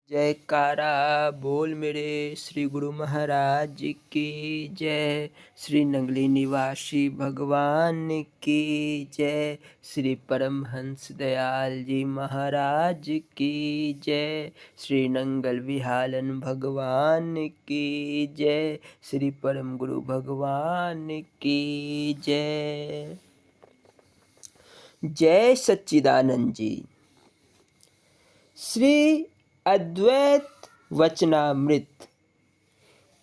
जयकारा बोल मेरे श्री गुरु महाराज की जय। श्री नंगली निवासी भगवान की जय। श्री परमहंस दयाल जी महाराज की जय। श्री नंगल विहालन भगवान की जय। श्री परम गुरु भगवान की जय। जय सच्चिदानंद जी। श्री अद्वैत वचनामृत।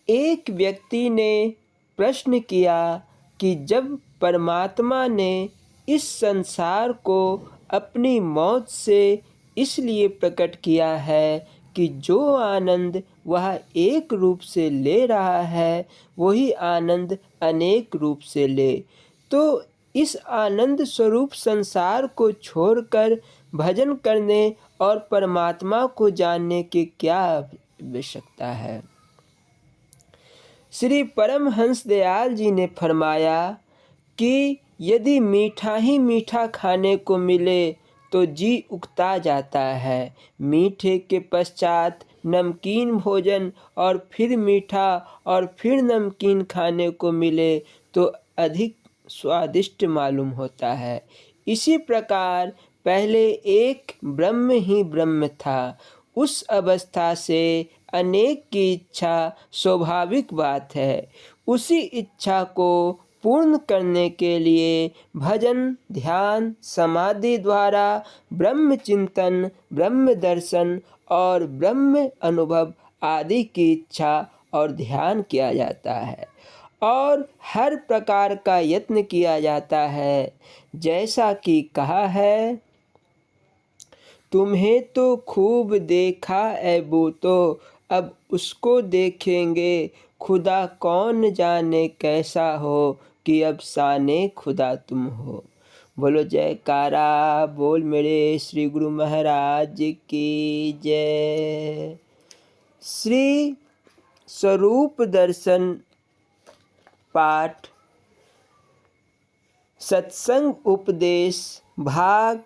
एक व्यक्ति ने प्रश्न किया कि जब परमात्मा ने इस संसार को अपनी मौत से इसलिए प्रकट किया है कि जो आनंद वह एक रूप से ले रहा है वही आनंद अनेक रूप से ले, तो इस आनंद स्वरूप संसार को छोड़कर भजन करने और परमात्मा को जानने की क्या आवश्यकता है। श्री परमहंस दयाल जी ने फरमाया कि यदि मीठा ही मीठा खाने को मिले तो जी उकता जाता है, मीठे के पश्चात नमकीन भोजन और फिर मीठा और फिर नमकीन खाने को मिले तो अधिक स्वादिष्ट मालूम होता है। इसी प्रकार पहले एक ब्रह्म ही ब्रह्म था, उस अवस्था से अनेक की इच्छा स्वाभाविक बात है। उसी इच्छा को पूर्ण करने के लिए भजन, ध्यान, समाधि द्वारा ब्रह्म चिंतन, ब्रह्म दर्शन और ब्रह्म अनुभव आदि की इच्छा और ध्यान किया जाता है और हर प्रकार का यत्न किया जाता है। जैसा कि कहा है, तुम्हें तो खूब देखा ए बूतो, अब उसको देखेंगे, खुदा कौन जाने कैसा हो, कि अब साने खुदा तुम हो। बोलो जयकारा बोल मेरे श्री गुरु महाराज की जय। श्री स्वरूप दर्शन पाठ सत्संग उपदेश भाग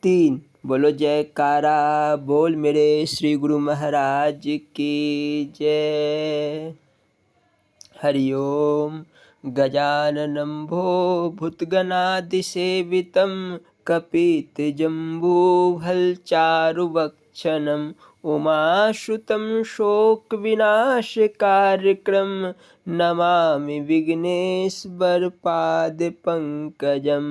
3। बोलो जयकारा बोल मेरे श्री गुरु महाराज की जय। हरिओम। गजाननं भूतगणादिसेवितं कपितजम्बूफलचारुभक्षणम् उमाश्रुतं शोकविनाशकार्यक्रम नमामि विघ्नेश्वरपादपङ्कजं।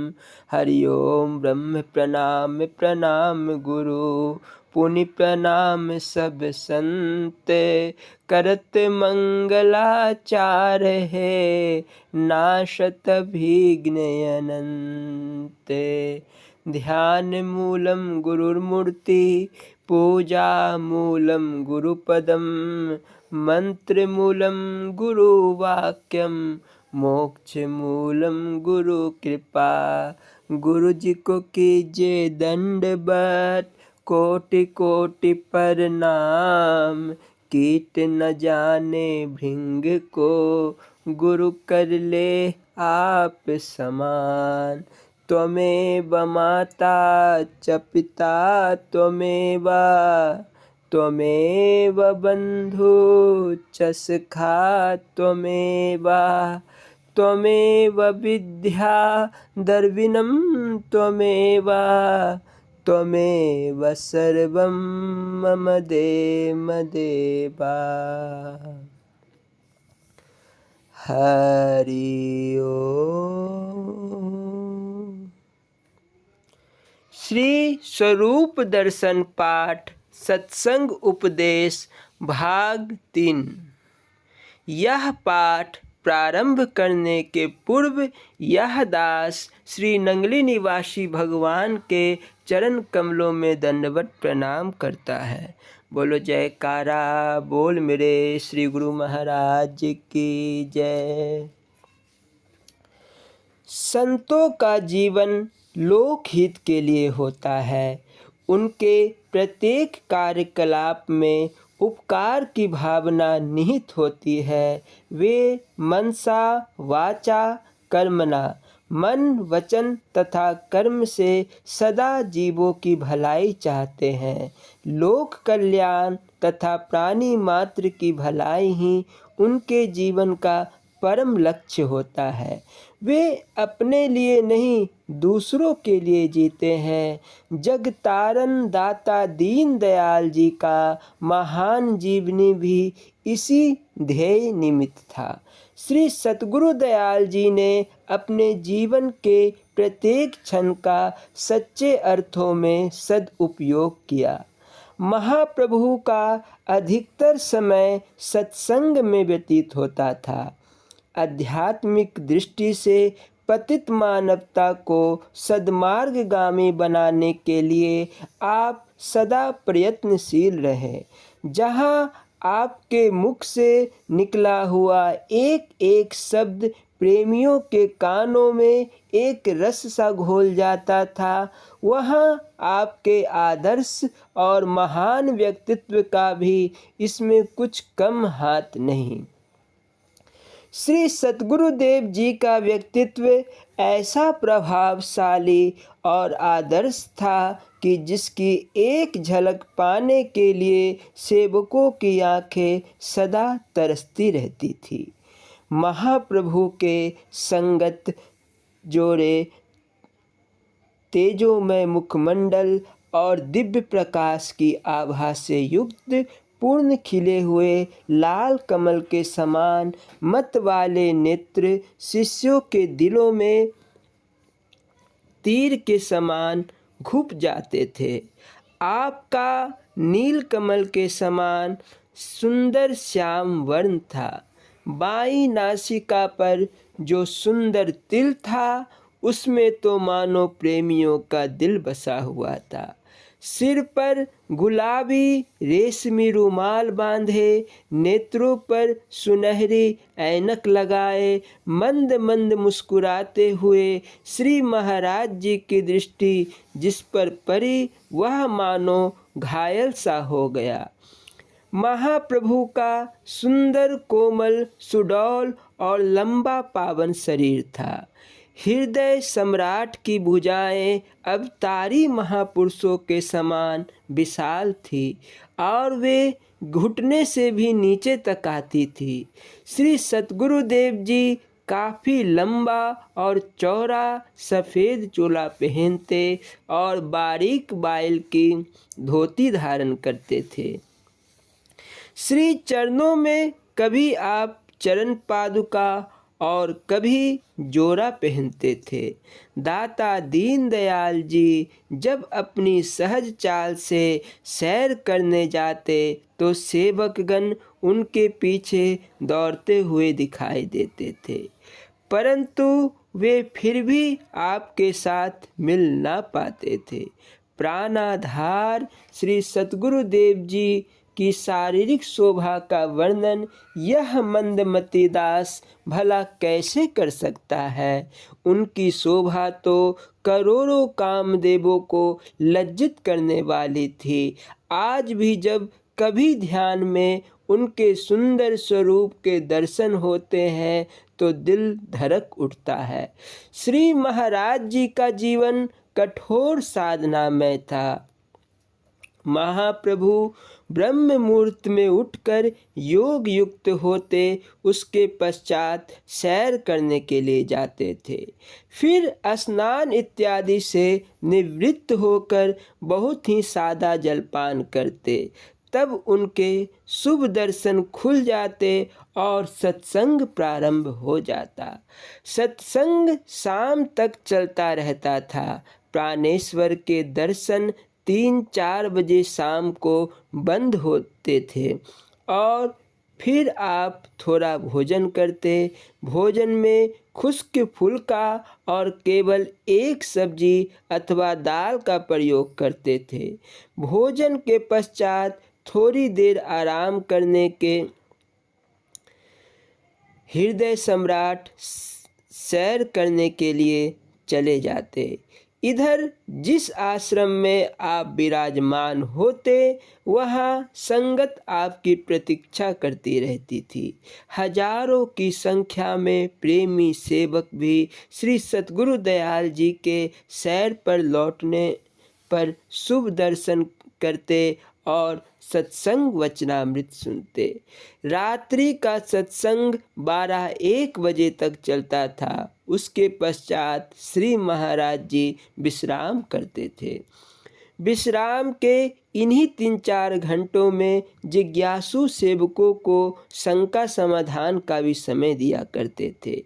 हरि ओम। ब्रह्म प्रणाम प्रणाम गुरु, पुनि प्रणाम सब संत, करत मंगलाचार है, नाशत विघ्न अनंत। ध्यान मूलम गुरुर्मूर्ति, पूजा मूलम गुरुपदम, मंत्र मूलम गुरुवाक्यम, मोक्ष मूलम गुरु कृपा। गुरु जी को कीजिए दंडवत, कोटि कोटि प्रणाम। कीट न जाने भृंग को, गुरु कर ले आप समान। त्वमेव माता च पिता त्वमेव, त्वमेव बंधु च सखा त्वमेव, त्वमेव विद्या द्रविणं त्वमेव, त्वमेव सर्वं मम देव देवा। हरि ओम। श्री स्वरूप दर्शन पाठ सत्संग उपदेश भाग 3। यह पाठ प्रारंभ करने के पूर्व यह दास श्री नंगली निवासी भगवान के चरण कमलों में दंडवत प्रणाम करता है। बोलो जयकारा बोल मेरे श्री गुरु महाराज की जय। संतों का जीवन लोक हित के लिए होता है। उनके प्रत्येक कार्यकलाप में उपकार की भावना निहित होती है। वे मनसा वाचा कर्मणा, मन वचन तथा कर्म से सदा जीवों की भलाई चाहते हैं। लोक कल्याण तथा प्राणी मात्र की भलाई ही उनके जीवन का परम लक्ष्य होता है। वे अपने लिए नहीं दूसरों के लिए जीते हैं। जगतारण दाता दीन दयाल जी का महान जीवनी भी इसी ध्येय निमित्त था। श्री सतगुरु दयाल जी ने अपने जीवन के प्रत्येक क्षण का सच्चे अर्थों में सदुपयोग किया। महाप्रभु का अधिकतर समय सत्संग में व्यतीत होता था। आध्यात्मिक दृष्टि से पतित मानवता को सद्मार्गगामी बनाने के लिए आप सदा प्रयत्नशील रहे। जहाँ आपके मुख से निकला हुआ एक एक शब्द प्रेमियों के कानों में एक रस सा घोल जाता था, वहाँ आपके आदर्श और महान व्यक्तित्व का भी इसमें कुछ कम हाथ नहीं। श्री सतगुरुदेव जी का व्यक्तित्व ऐसा प्रभावशाली और आदर्श था कि जिसकी एक झलक पाने के लिए सेवकों की आंखें सदा तरसती रहती थी। महाप्रभु के संगत जोड़े तेजोमय मुखमंडल और दिव्य प्रकाश की आभा से युक्त पूर्ण खिले हुए लाल कमल के समान मत वाले नेत्र शिष्यों के दिलों में तीर के समान घुप जाते थे। आपका नील कमल के समान सुंदर श्याम वर्ण था। बाईं नासिका पर जो सुंदर तिल था उसमें तो मानो प्रेमियों का दिल बसा हुआ था। सिर पर गुलाबी रेशमी रुमाल बांधे, नेत्रों पर सुनहरी ऐनक लगाए, मंद मंद मुस्कुराते हुए श्री महाराज जी की दृष्टि जिस पर पड़ी वह मानो घायल सा हो गया। महाप्रभु का सुंदर कोमल सुडौल और लंबा पावन शरीर था। हृदय सम्राट की भुजाएं अवतारी महापुरुषों के समान विशाल थी और वे घुटने से भी नीचे तक आती थी। श्री सतगुरुदेव जी काफ़ी लंबा और चौड़ा सफ़ेद चोला पहनते और बारीक बाइल की धोती धारण करते थे। श्री चरणों में कभी आप चरण पादुका और कभी जोरा पहनते थे। दाता दीन दयाल जी जब अपनी सहज चाल से सैर करने जाते तो सेवकगण उनके पीछे दौड़ते हुए दिखाई देते थे, परंतु वे फिर भी आपके साथ मिल ना पाते थे। प्राणाधार श्री सतगुरुदेव जी की शारीरिक शोभा का वर्णन यह मंदमती दास भला कैसे कर सकता है। उनकी शोभा तो करोड़ों कामदेवों को लज्जित करने वाली थी। आज भी जब कभी ध्यान में उनके सुंदर स्वरूप के दर्शन होते हैं तो दिल धड़क उठता है। श्री महाराज जी का जीवन कठोर साधना में था। महाप्रभु ब्रह्म मुहूर्त में उठकर योग युक्त होते उसके पश्चात सैर करने के लिए जाते थे। फिर स्नान इत्यादि से निवृत्त होकर बहुत ही सादा जलपान करते। तब उनके शुभ दर्शन खुल जाते और सत्संग प्रारंभ हो जाता। सत्संग शाम तक चलता रहता था। प्राणेश्वर के दर्शन 3-4 बजे शाम को बंद होते थे और फिर आप थोड़ा भोजन करते। भोजन में खुश्क फुल्का और केवल एक सब्जी अथवा दाल का प्रयोग करते थे। भोजन के पश्चात थोड़ी देर आराम करने के हृदय सम्राट सैर करने के लिए चले जाते। इधर जिस आश्रम में आप विराजमान होते वहाँ संगत आपकी प्रतीक्षा करती रहती थी। हजारों की संख्या में प्रेमी सेवक भी श्री सतगुरु दयाल जी के सैर पर लौटने पर शुभ दर्शन करते और सत्संग वचनामृत सुनते। रात्रि का सत्संग 12-1 बजे तक चलता था। उसके पश्चात श्री महाराज जी विश्राम करते थे। विश्राम के इन्हीं 3-4 घंटों में जिज्ञासु सेवकों को शंका समाधान का भी समय दिया करते थे।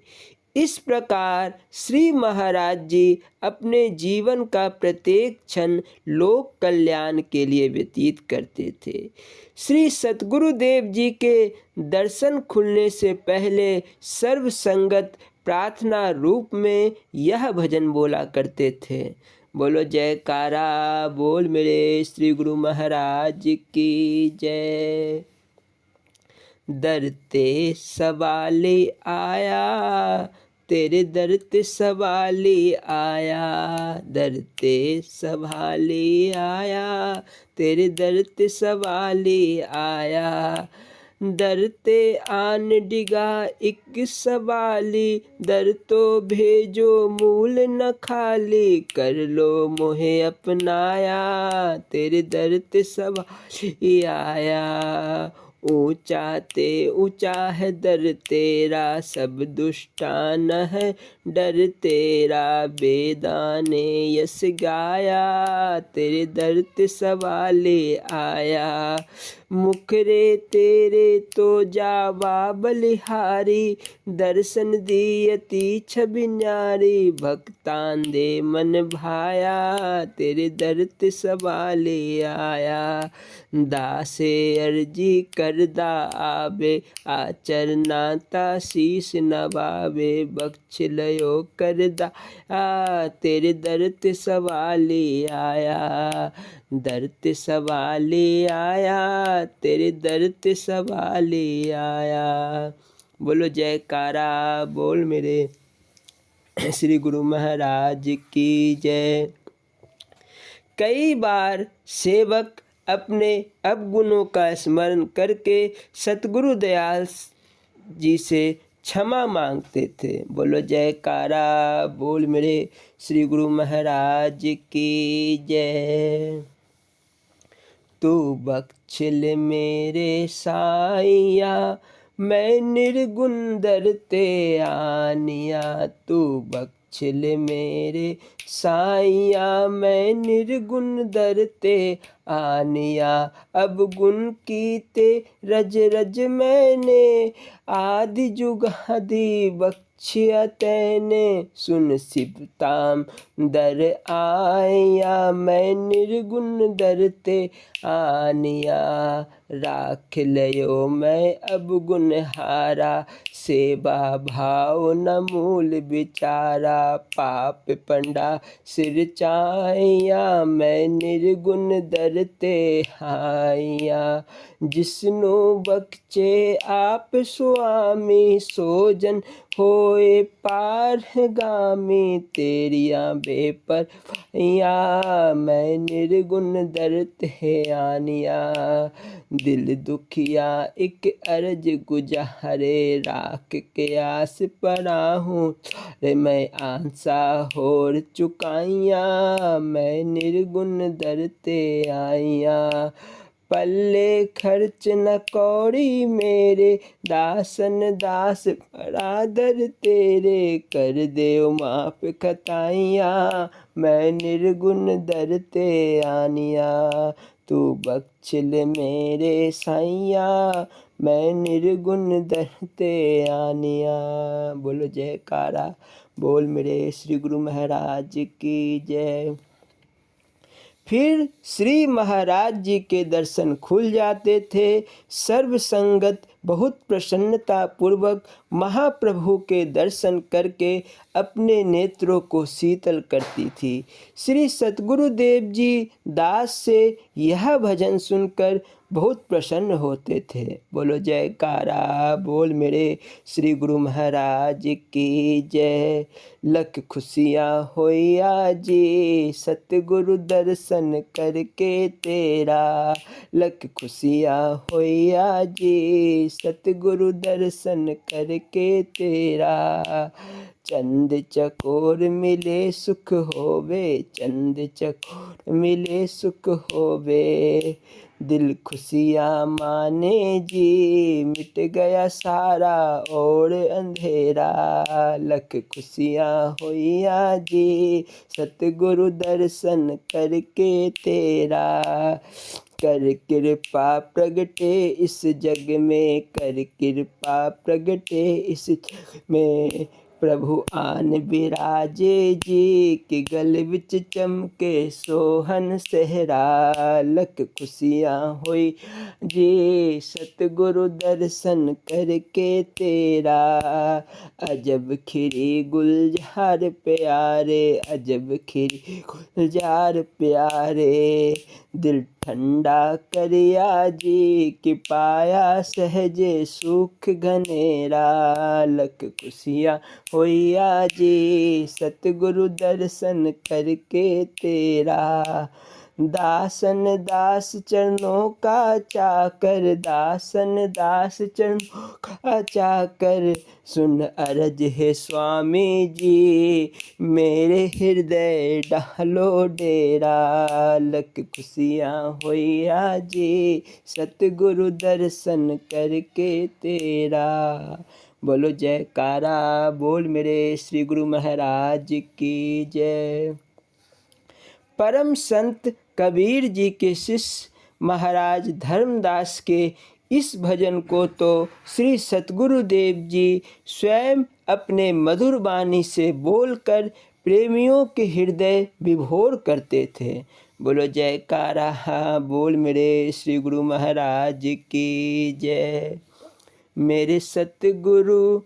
इस प्रकार श्री महाराज जी अपने जीवन का प्रत्येक क्षण लोक कल्याण के लिए व्यतीत करते थे। श्री सतगुरुदेव जी के दर्शन खुलने से पहले सर्वसंगत प्रार्थना रूप में यह भजन बोला करते थे। बोलो जयकारा बोल मेरे श्री गुरु महाराज की जय। दर ते सवाले आया, तेरे दर ते सवाले आया, दर ते सवाले आया, तेरे दर ते सवाले आया। दर ते आन डिगा एक सवाली, दर तो भेजो मूल न खाली, कर लो मोहे अपनाया, तेरे दर ते सवाली आया। ऊंचा ते ऊंचा है दर तेरा, सब दुष्टान है डर तेरा, बेदाने यस गाया, तेरे दर ते सवाले आया। मुखरे तेरे तो जावा बलिहारी, दर्शन दियति छवि न्यारी, भक्तान दे मन भाया, तेरे दर ते सवाले आया। दासे अर्जी करदा आवे, आचरनाता शीश नवावे, बख्श लयो करदा तेरे दर ते सवाले आया, दर ते सवाले आया, तेरे दर ते सवाले आया। बोलो जयकारा बोल मेरे श्री गुरु महाराज की जय। कई बार सेवक अपने अवगुणों का स्मरण करके सतगुरु दयाल जी से क्षमा मांगते थे। बोलो जयकारा बोल मेरे श्री गुरु महाराज की जय। तू बख्श ले मेरे साइया, मैं निर्गुण दर ते आनिया, तू बख्श ले मेरे साइया, मैं निर्गुण दर ते आनिया। अब गुण कीते रज रज मैंने, आदि जुगादि बख्शिया तैने, सुन सिबताम दर आया, मैं निर्गुण दर ते आनिया। राख लयो मैं अब गुण हारा, सेवा भाव न मूल विचारा, पाप पंडा सिर चाया, मैं निर्गुण दर ते आया। जिसनु बख्चे आप स्वामी, सोजन होए पार गामी, तेरिया बेपर या, मैं निर्गुण दर ते आनिया। दिल दुखिया एक अर्ज गुजारे, राख के आस पड़ा हूँ, रे मैं आंसा होर चुकाइया, मैं निर्गुण दर ते आइया। पल्ले खर्च न कौड़ी मेरे, दासन दास बरादर तेरे, कर देव माफ खताइया, मैं निर्गुण दर ते आनिया। तू बख्श ले मेरे साइया, मैं निर्गुण दर ते आनिया। बोलो जयकारा बोल मेरे श्री गुरु महाराज की जय। फिर श्री महाराज जी के दर्शन खुल जाते थे। सर्वसंगत बहुत प्रसन्नता पूर्वक महाप्रभु के दर्शन करके अपने नेत्रों को शीतल करती थी। श्री सतगुरुदेव जी दास से यह भजन सुनकर बहुत प्रसन्न होते थे। बोलो जयकारा बोल मेरे श्री गुरु महाराज की जय। लख खुशियाँ होया जी सतगुरु दर्शन करके तेरा, लख खुशियाँ होया जी सतगुरु दर्शन करके तेरा। चंद चंद चकोर मिले सुख होवे, चंद चकोर मिले सुख होवे। दिल खुशियाँ माने जी, मिट गया सारा और अंधेरा। लख खुशियाँ होइया जी, सतगुरु दर्शन करके तेरा। कर कृपा प्रगटे इस जग में, कर कृपा प्रगटे इस जग में। प्रभु आन बिराजे जी, कि गल विच चमके सोहन सेहरा। लख खुशियाँ होई जी, सतगुरु दर्शन करके तेरा। अजब खिरी गुलजार प्यारे, अजब खिरी गुलजार प्यारे। दिल ठंडा करिया जी, कि पाया सहजे सुख घनेरा। लख खुशियाँ होइया जी, सतगुरु दर्शन करके तेरा। दासन दास चरणों का चाकर, दासन दास चरणों का चाकर। सुन अरज है स्वामी जी, मेरे हृदय डालो डेरा। लख खुशियाँ होइया जी, सतगुरु दर्शन करके तेरा। बोलो जयकारा बोल मेरे श्री गुरु महाराज की जय। परम संत कबीर जी के शिष्य महाराज धर्मदास के इस भजन को तो श्री सतगुरुदेव जी स्वयं अपने मधुर वाणी से बोलकर प्रेमियों के हृदय विभोर करते थे। बोलो जयकारा बोल मेरे श्री गुरु महाराज की जय। मेरे सतगुरु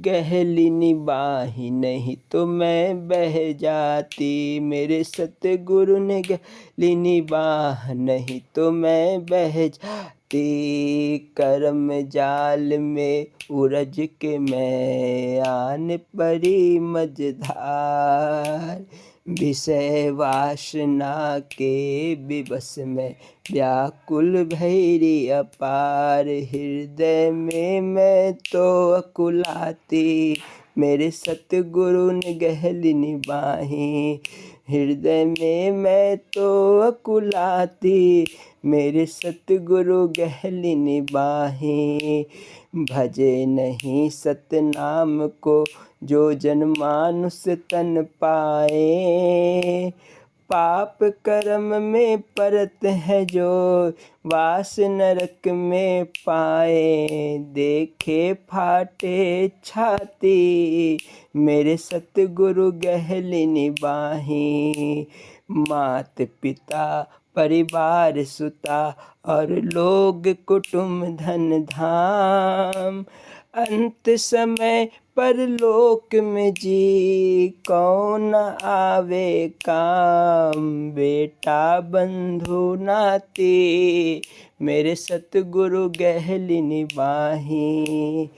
गहली निबाही, नहीं तो मैं बह जाती। मेरे सतगुरु ने गहली निबाह, नहीं तो मैं बह जाती। कर्म जाल में उलझ के मैं आन पड़ी मझधार। विषय वासना के विवश में व्याकुल भैरी अपार। हृदय में मैं तो अकुलाती, मेरे सतगुरु ने गहली निबाही। हृदय में मैं तो अकुलाती, मेरे सतगुरु गहली निबाही। भजे नहीं सतनाम को जो जन मानुष तन पाए। पाप कर्म में परत है जो वास नरक में पाए। देखे फाटे छाती, मेरे सतगुरु गहली निबाही। मात पिता परिवार सुता और लोग कुटुंब धन धाम। अंत समय परलोक में जी कौन आवे काम। बेटा बंधु नाती, मेरे सतगुरु गहली निबाही।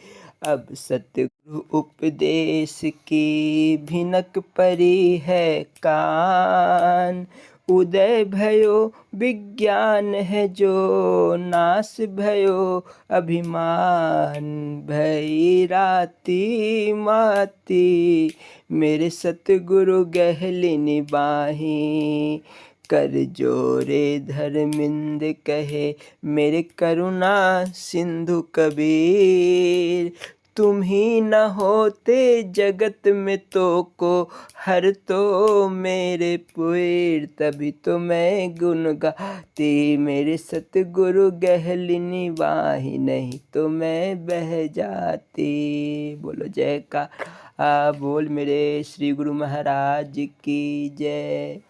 अब सतगुरु उपदेश की भिनक परी है कान। उदय भयो विज्ञान है जो नाश भयो अभिमान। भई राती माती, मेरे सतगुरु गहली निबाही। कर जोरे धर्मिंद कहे मेरे करुणा सिंधु कबीर। तुम ही न होते जगत में तो को हर तो मेरे पुएर। तभी तो मैं गुण गाती, मेरे सतगुरु गहली निबाही। नहीं तो मैं बह जाती। बोलो जयकारा बोल मेरे श्री गुरु महाराज की जय।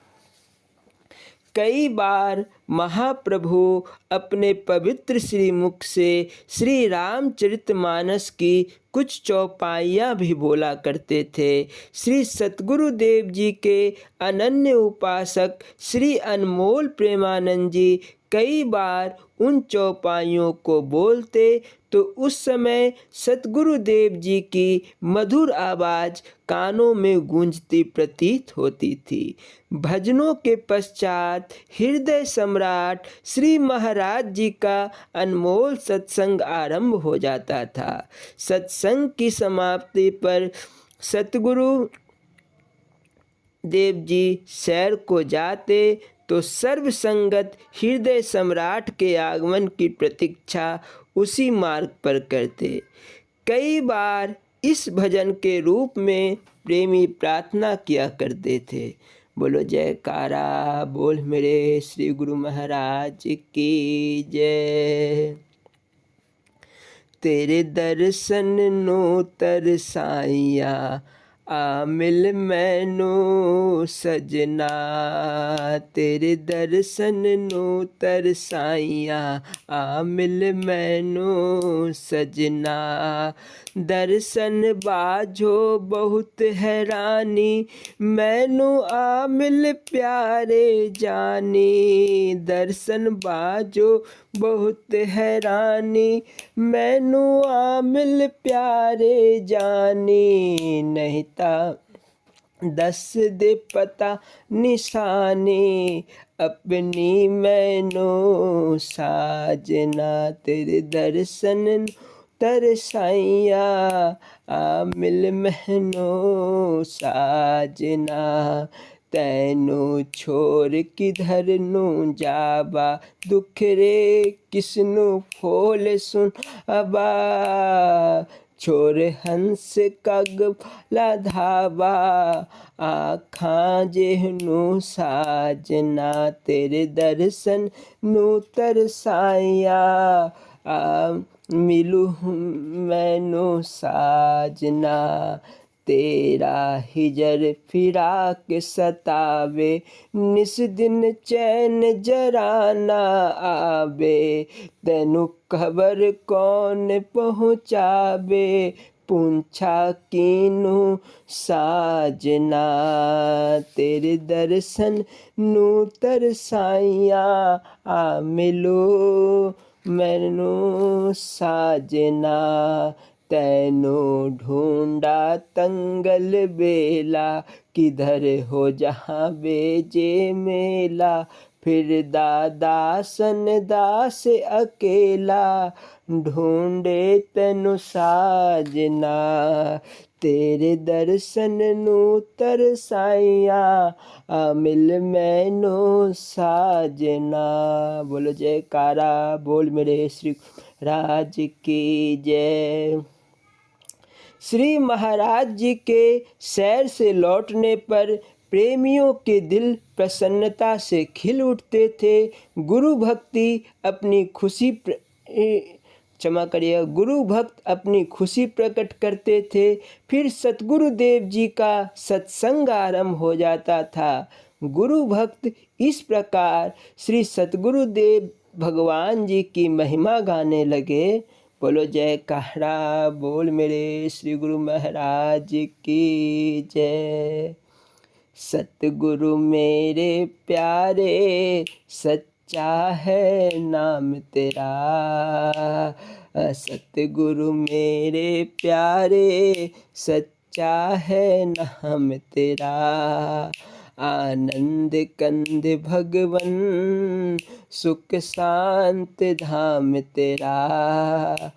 कई बार महाप्रभु अपने पवित्र श्री मुख से श्री रामचरितमानस की कुछ चौपाइयाँ भी बोला करते थे। श्री सतगुरुदेव जी के अनन्य उपासक श्री अनमोल प्रेमानंद जी कई बार उन चौपाइयों को बोलते तो उस समय सतगुरुदेव जी की मधुर आवाज़ कानों में गूंजती प्रतीत होती थी। भजनों के पश्चात हृदय सम्राट श्री महाराज जी का अनमोल सत्संग आरंभ हो जाता था। सत्संग की समाप्ति पर सतगुरु देव जी सैर को जाते तो सर्व संगत हृदय सम्राट के आगमन की प्रतीक्षा उसी मार्ग पर करते। कई बार इस भजन के रूप में प्रेमी प्रार्थना किया करते थे। बोलो जयकारा बोल मेरे श्री गुरु महाराज की जय। तेरे दर्शन नो तरसाइया आ मिल मैनू सजना। तेरे दर्शन नो तरसाइया आ मिल मैनू सजना। दर्शन बाझो बहुत हैरानी मैनू आ मिल प्यारे जानी। दर्शन बाझो बहुत हैरानी मैनू आ मिल प्यारे जानी। नहीं ता दस दे पता निशानी अपनी मैनू साजना। तेरे दर्शन तरसाइया आ मिल मैनू साजना। तैनू छोड़ किधर नू जाबा दुख रे किसनू फोल सुन अबा। छोर हंस कगला धाबा आखां जेहनू साजना। तेरे दर्शन नू तरसाइया आ मिलू मैनू साजना। तेरा हिजर फिराक सतावे निस दिन चैन जरा ना आवे। तैनू खबर कौन पहुँचावे पूछा कीनू साजना। तेरे दर्शन नू तरसाइया आ मिलो मैनू साजना। तैनू ढूंढा तंगल बेला किधर हो जहाँ बेजे मेला। फिर दासन दास अकेला ढूंढे तैनू साजना। तेरे दर्शन नू तरसाइया आ मिल मैनू साजना। बोलो जयकारा बोल मेरे श्री राज की जय। श्री महाराज जी के सैर से लौटने पर प्रेमियों के दिल प्रसन्नता से खिल उठते थे। गुरु भक्ति अपनी खुशी क्षमा करिए गुरु भक्त अपनी खुशी प्रकट करते थे। फिर सतगुरु देव जी का सत्संग आरंभ हो जाता था। गुरु भक्त इस प्रकार श्री सतगुरु देव भगवान जी की महिमा गाने लगे। बोलो जयकारा बोल मेरे श्री गुरु महाराज की जय। सतगुरु मेरे प्यारे सच्चा है नाम तेरा। सतगुरु मेरे प्यारे सच्चा है नाम तेरा। आनंद कंद भगवन सुख शांत धाम तेरा।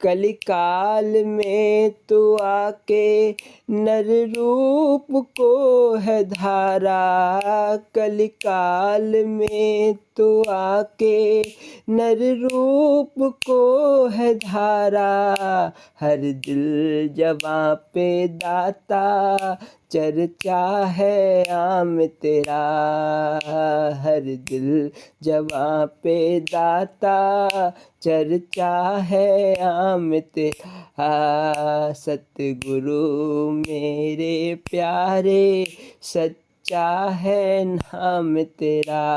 कलिकाल में तू आके नर रूप को है धारा। कलिकाल में तू आके नर रूप को है धारा। हर दिल जवां पे दाता चर्चा है आम तेरा। हर दिल जवां पे दाता चर्चा है आम तेरा। सतगुरु मेरे प्यारे सच्चा है नाम तेरा।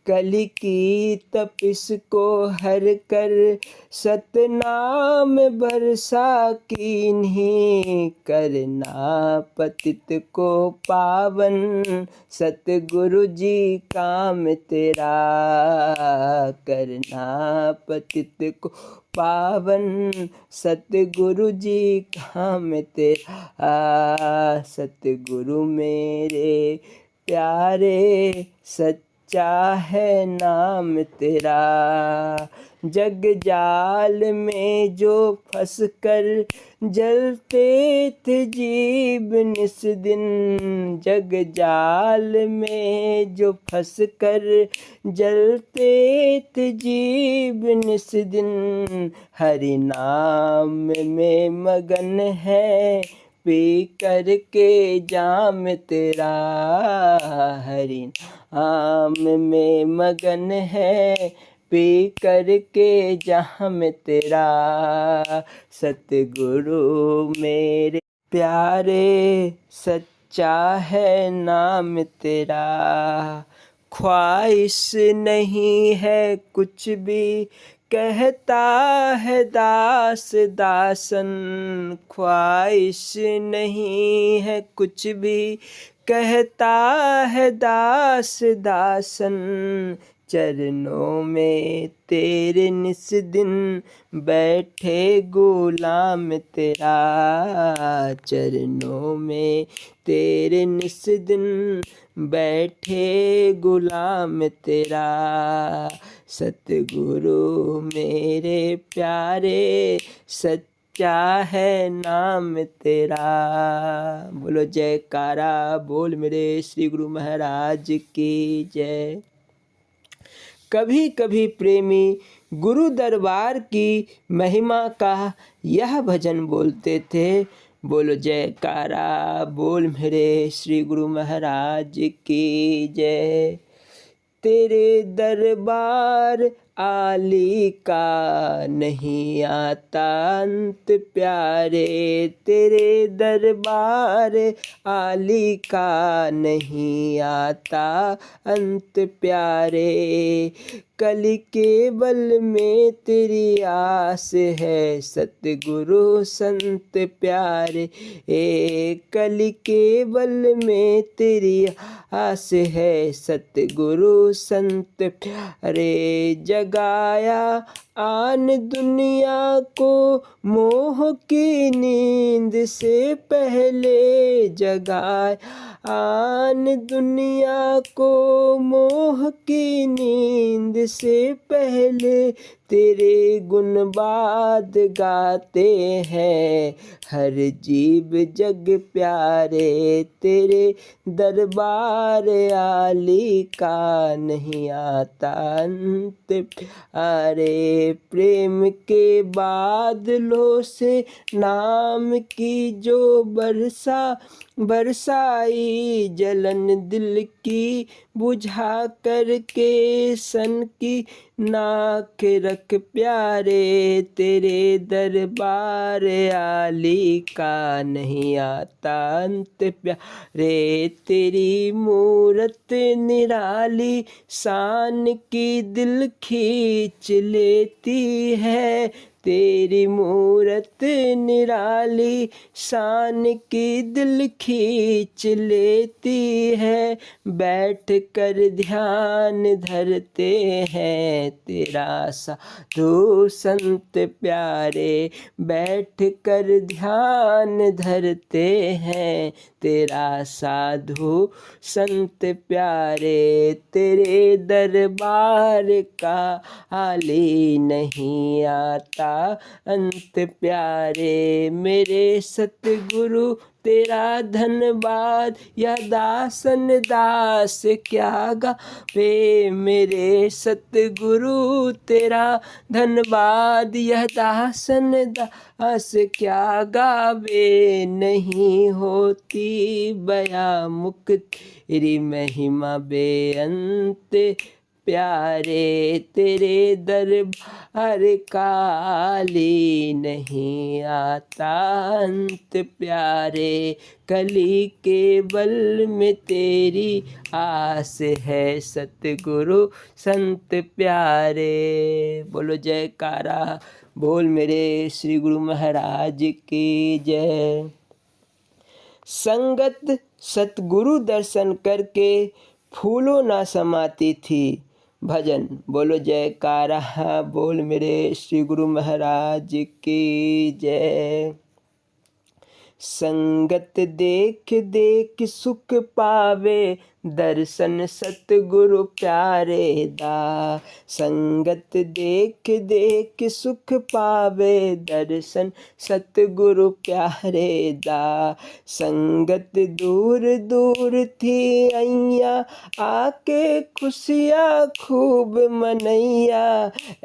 कली की तपिस को हर कर सतनाम बरसा कीन्ही। करना पतित को पावन सतगुरु जी काम तेरा। करना पतित को पावन सतगुरु जी काम तेरा। सतगुरु मेरे प्यारे सच्चा है नाम तेरा। जग जाल में जो फंस कर जलते थे जीव निस दिन। जग जाल में जो फंस कर जलते थे जीव निस दिन। हरि नाम में मगन है पी करके जाम तेरा। हरि नाम में मगन है पी करके जाम तेरा। सतगुरु मेरे प्यारे सच्चा है नाम तेरा। ख्वाहिश नहीं है कुछ भी कहता है दास दासन। ख्वाहिश नहीं है कुछ भी कहता है दास दासन। चरणों में तेरे निस दिन बैठे गुलाम तेरा। चरणों में तेरे निस दिन बैठे गुलाम तेरा। सतगुरु मेरे प्यारे सच्चा है नाम तेरा। बोलो जयकारा बोल मेरे श्री गुरु महाराज की जय। कभी कभी प्रेमी गुरु दरबार की महिमा का यह भजन बोलते थे। बोलो जयकारा बोल मेरे श्री गुरु महाराज की जय। तेरे दरबार आली का नहीं आता अंत प्यारे। तेरे दरबार आली का नहीं आता अंत प्यारे। कलि के बल में तेरी आस है सतगुरु संत प्यारे। कलि के बल में तेरी आस है सतगुरु संत प्यारे। जगाया आन दुनिया को मोह की नींद से पहले। जगाया आन दुनिया को मोह की नींद से पहले। तेरे गुणवाद गाते हैं हर जीव जग प्यारे। तेरे दरबार आली का नहीं आता अंत प्यारे। प्रेम के बादलों से नाम की जो बरसाई। जलन दिल की बुझा करके सन की नाक रख प्यारे। तेरे दरबार आली का नहीं आता अंत प्यारे। तेरी मूरत निराली शान की दिल खींच लेती है। तेरी मूरत निराली शान की दिल खींच लेती है। बैठ कर ध्यान धरते हैं तेरा साधु संत प्यारे। बैठ कर ध्यान धरते हैं तेरा साधु संत प्यारे। तेरे दरबार का आली नहीं आता अंत प्यारे। मेरे सतगुरु तेरा धन्यवाद यह दासन दास क्या गावे। मेरे सतगुरु तेरा धन्यवाद यह दासन दास क्या गावे। नहीं होती बया मुक्त तेरी महिमा बेअंत प्यारे। तेरे दरबार काली नहीं आता अंत प्यारे। कली के बल में तेरी आस है सतगुरु संत प्यारे। बोलो जयकारा बोल मेरे श्री गुरु महाराज की जय। संगत सतगुरु दर्शन करके फूलों ना समाती थी। भजन बोलो जयकारा बोल मेरे श्री गुरु महाराज की जय। संगत देख देख सुख पावे दर्शन सतगुरु प्यारे दा। संगत देख देख सुख पावे, दर्शन सतगुरु प्यारे दा। संगत दूर दूर थी अइया, आके खुशियाँ खूब मनैया।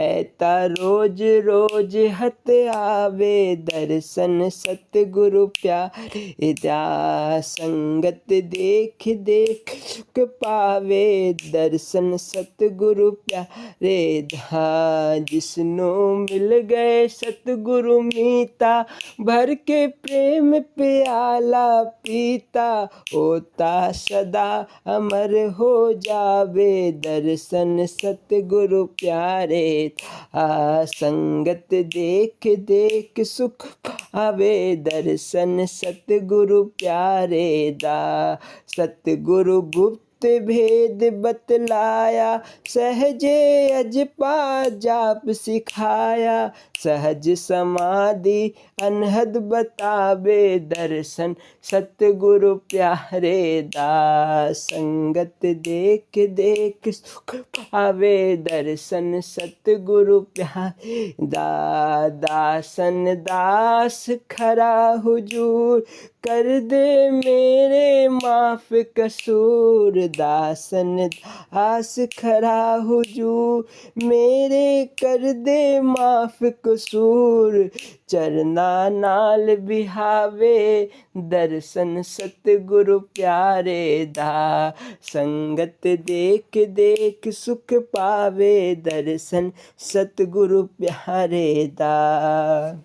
ऐता रोज रोज हत आवे, दर्शन सतगुरु प्यारे दा। संगत देख देख सुख पावे, दर्शन सतगुरु प्यारे दा। जिसनो मिल गए सतगुरु मीता, भर के प्रेम प्याला पीता। होता सदा अमर हो जावे, दर्शन सतगुरु प्यारे दा। संगत देख देख सुख पावे, दर्शन सतगुरु प्यारे दा। सतगुरु गुप्त भेद बतलाया, सहजे अजपा जाप सिखाया। सहज समाधि अनहद बतावे, दर्शन सतगुरु प्यारे दा। संगत देख देख सुख पावे, दर्शन सतगुरु प्यारे दा। दासन दास खरा हुजूर, कर दे मेरे माफ कसूर। दासन दास खरा हुजूर, मेरे कर दे माफ कसूर। चरना नाल बिहावे, दर्शन सतगुरु प्यारे दा। संगत देख देख सुख पावे, दर्शन सतगुरु प्यारे दा।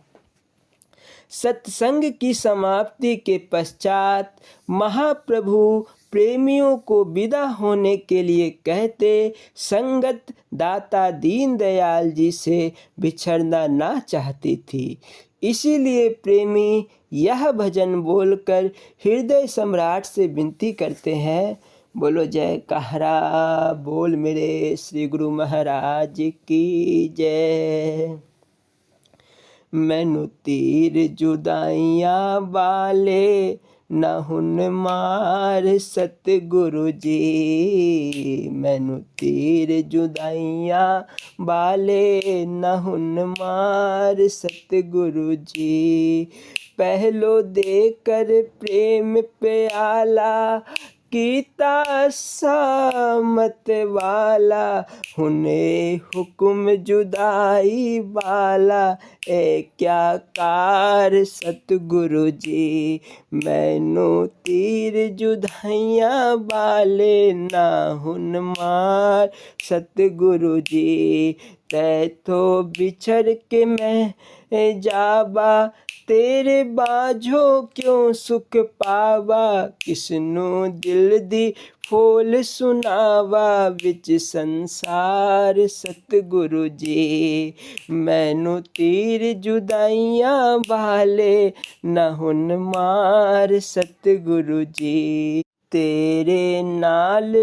सत्संग की समाप्ति के पश्चात महाप्रभु प्रेमियों को विदा होने के लिए कहते, संगत दाता दीनदयाल जी से बिछड़ना ना चाहती थी। इसीलिए प्रेमी यह भजन बोलकर हृदय सम्राट से विनती करते हैं, बोलो जय कहरा बोल मेरे श्री गुरु महाराज की जय। मैनू तीर जुदाइयां वाले ना हुन मार सतगुरु जी। मैनू तीर जुदाइयां वाले ना हुन मार सतगुरु जी। पहलो देकर प्रेम प्याला, कीता सामत वाला। हुने हुक्म जुदाई वाला, ए क्या कार सतगुरु जी। मैनू तीर जुदाइयां वाले ना हुन मार सतगुरु जी। तैथो बिछड़ के मैं जाबा, तेरे बाझो क्यों सुख पावा। किसनू दिल दी फोल सुनावा, विच संसार सतगुरु जी। मैनू तीर जुदाइयां वाले ना हुन मार सतगुरु जी। तेरे नाल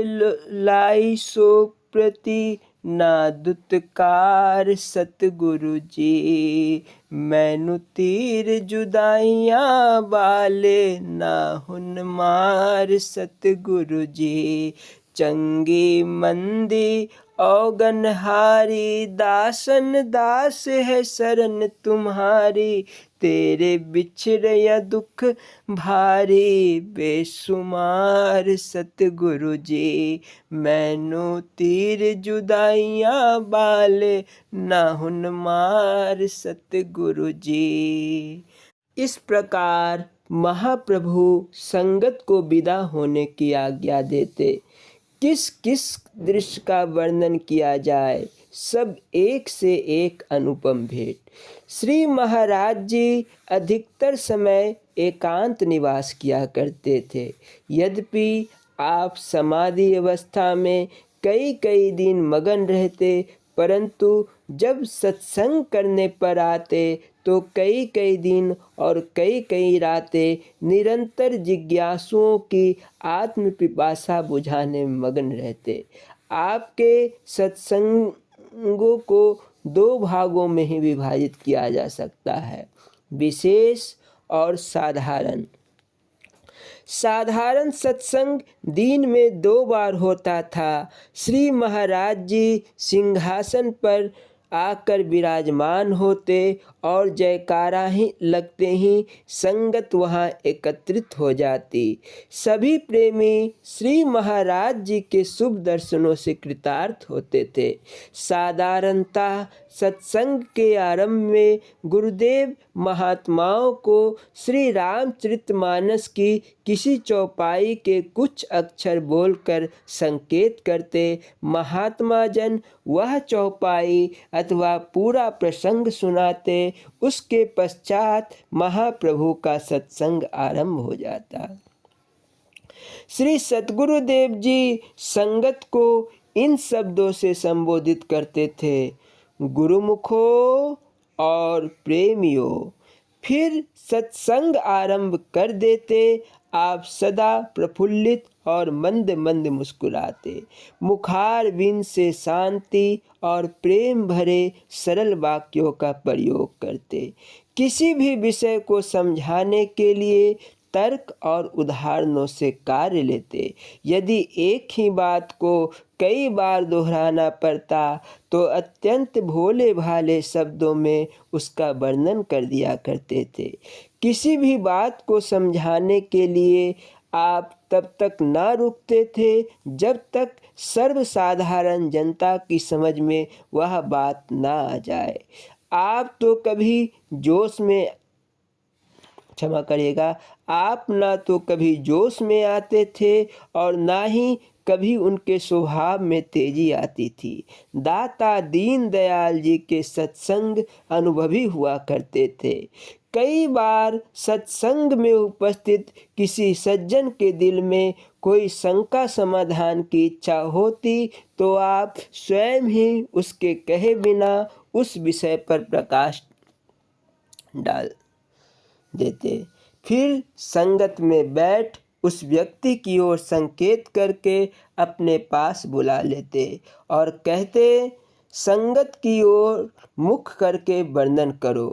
लाई सो प्रति ना दुत्कार सतगुरु जी। मैनू तीर जुदाइयां वाले ना हुन मार सतगुरु जी। चंगी मंदी औगनहारी, दासन दास है शरण तुम्हारी। तेरे बिछड़या दुख भारी, बेसुमार सतगुरु जी। मैनू तीर जुदाइयां वाले ना हुन मार सतगुरु जी। इस प्रकार महाप्रभु संगत को विदा होने की आज्ञा देते। किस किस दृश्य का वर्णन किया जाए, सब एक से एक अनुपम भेंट। श्री महाराज जी अधिकतर समय एकांत निवास किया करते थे। यद्यपि आप समाधि अवस्था में कई कई दिन मगन रहते, परंतु जब सत्संग करने पर आते तो कई कई दिन और कई कई रातें निरंतर जिज्ञासुओं की आत्म पिपासा बुझाने में मगन रहते। आपके सत्संगों को दो भागों में ही विभाजित किया जा सकता है, विशेष और साधारण। साधारण सत्संग दिन में 2 बार होता था। श्री महाराज जी सिंहासन पर आकर विराजमान होते और जयकारा ही लगते ही संगत वहाँ एकत्रित हो जाती। सभी प्रेमी श्री महाराज जी के शुभ दर्शनों से कृतार्थ होते थे। साधारणतः सत्संग के आरंभ में गुरुदेव महात्माओं को श्री रामचरितमानस की किसी चौपाई के कुछ अक्षर बोलकर संकेत करते। महात्मा जन वह चौपाई अथवा पूरा प्रसंग सुनाते। उसके पश्चात महाप्रभु का सत्संग आरंभ हो जाता। श्री सतगुरुदेव जी संगत को इन शब्दों से संबोधित करते थे, गुरुमुखो और प्रेमियों। फिर सत्संग आरंभ कर देते। आप सदा प्रफुल्लित और मंद मंद मुस्कुराते, मुखारविंद से शांति और प्रेम भरे सरल वाक्यों का प्रयोग करते। किसी भी विषय को समझाने के लिए तर्क और उदाहरणों से कार्य लेते। यदि एक ही बात को कई बार दोहराना पड़ता तो अत्यंत भोले भाले शब्दों में उसका वर्णन कर दिया करते थे। किसी भी बात को समझाने के लिए आप तब तक ना रुकते थे जब तक सर्वसाधारण जनता की समझ में वह बात ना आ जाए। आप तो कभी जोश में क्षमा करिएगा, आप ना तो कभी जोश में आते थे और ना ही कभी उनके स्वभाव में तेजी आती थी। दाता दीन दयाल जी के सत्संग अनुभवी हुआ करते थे। कई बार सत्संग में उपस्थित किसी सज्जन के दिल में कोई शंका समाधान की इच्छा होती तो आप स्वयं ही उसके कहे बिना उस विषय पर प्रकाश डाल देते। फिर संगत में बैठ उस व्यक्ति की ओर संकेत करके अपने पास बुला लेते और कहते, संगत की ओर मुख करके वर्णन करो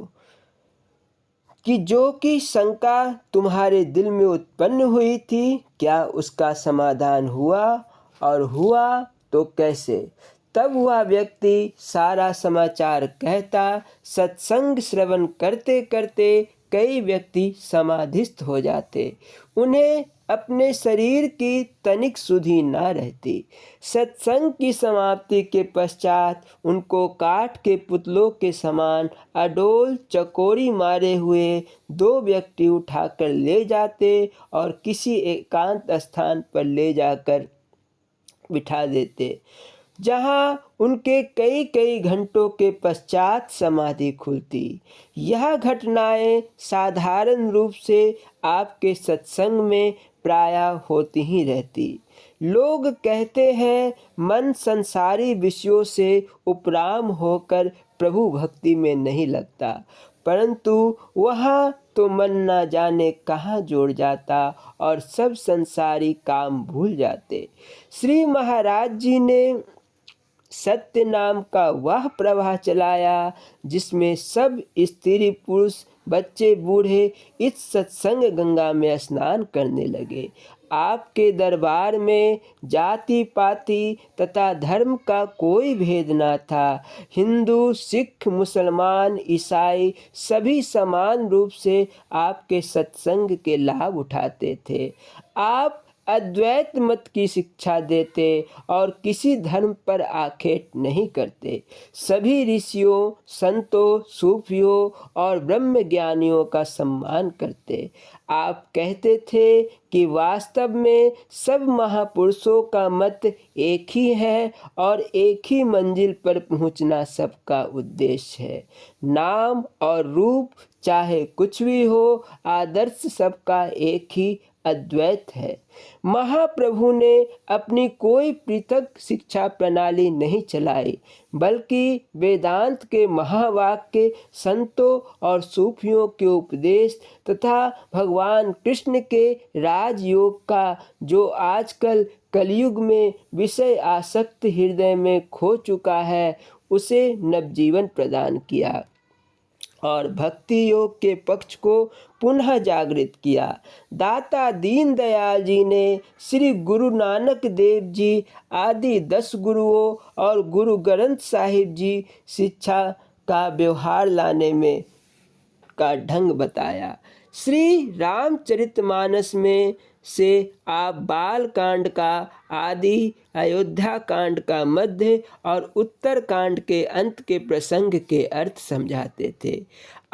कि जो कि शंका तुम्हारे दिल में उत्पन्न हुई थी, क्या उसका समाधान हुआ और हुआ तो कैसे। तब वह व्यक्ति सारा समाचार कहता। सत्संग श्रवण करते करते कई व्यक्ति समाधिस्थ हो जाते। उन्हें अपने शरीर की तनिक सुधि न रहती। सत्संग की समाप्ति के पश्चात उनको काठ के पुतलों के समान अडोल चकोरी मारे हुए 2 व्यक्ति उठाकर ले जाते और किसी एकांत स्थान पर ले जाकर बिठा देते, जहां उनके कई कई घंटों के पश्चात समाधि खुलती। यह घटनाएं साधारण रूप से आपके सत्संग में प्रायः होती ही रहती। लोग कहते हैं मन संसारी विषयों से उपराम होकर प्रभु भक्ति में नहीं लगता, परंतु वहाँ तो मन ना जाने कहाँ जोड़ जाता और सब संसारी काम भूल जाते। श्री महाराज जी ने सत्य नाम का वह प्रवाह चलाया जिसमें सब स्त्री पुरुष बच्चे बूढ़े इस सत्संग गंगा में स्नान करने लगे। आपके दरबार में जाति पाति तथा धर्म का कोई भेद न था। हिंदू सिख मुसलमान ईसाई सभी समान रूप से आपके सत्संग के लाभ उठाते थे। आप अद्वैत मत की शिक्षा देते और किसी धर्म पर आक्षेप नहीं करते। सभी ऋषियों संतों सूफियों और ब्रह्म ज्ञानियों का सम्मान करते। आप कहते थे कि वास्तव में सब महापुरुषों का मत एक ही है और एक ही मंजिल पर पहुंचना सबका उद्देश्य है। नाम और रूप चाहे कुछ भी हो, आदर्श सबका एक ही अद्वैत है। महाप्रभु ने अपनी कोई पृथक शिक्षा प्रणाली नहीं चलाई, बल्कि वेदांत के महावाक्य संतों और सूफियों के उपदेश तथा भगवान कृष्ण के राजयोग का जो आजकल कलयुग में विषय आसक्त हृदय में खो चुका है, उसे नवजीवन प्रदान किया और भक्ति योग के पक्ष को पुनः जागृत किया। दाता दीनदयाल जी ने श्री गुरु नानक देव जी आदि 10 गुरुओं और गुरु ग्रंथ साहिब जी शिक्षा का व्यवहार लाने में का ढंग बताया। श्री रामचरितमानस में से आप बाल कांड का आदि, अयोध्या कांड का मध्य और उत्तर कांड के अंत के प्रसंग के अर्थ समझाते थे।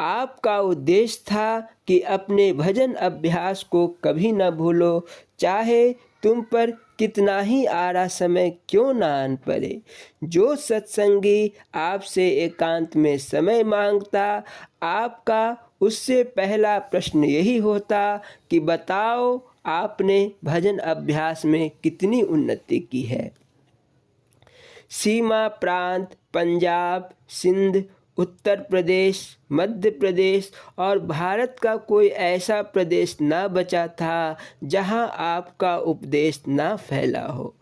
आपका उद्देश्य था कि अपने भजन अभ्यास को कभी न भूलो, चाहे तुम पर कितना ही आरा समय क्यों ना आन पड़े। जो सत्संगी आपसे एकांत में समय मांगता, आपका उससे पहला प्रश्न यही होता कि बताओ आपने भजन अभ्यास में कितनी उन्नति की है। सीमा प्रांत पंजाब, सिंध, उत्तर प्रदेश, मध्य प्रदेश और भारत का कोई ऐसा प्रदेश ना बचा था जहां आपका उपदेश ना फैला हो।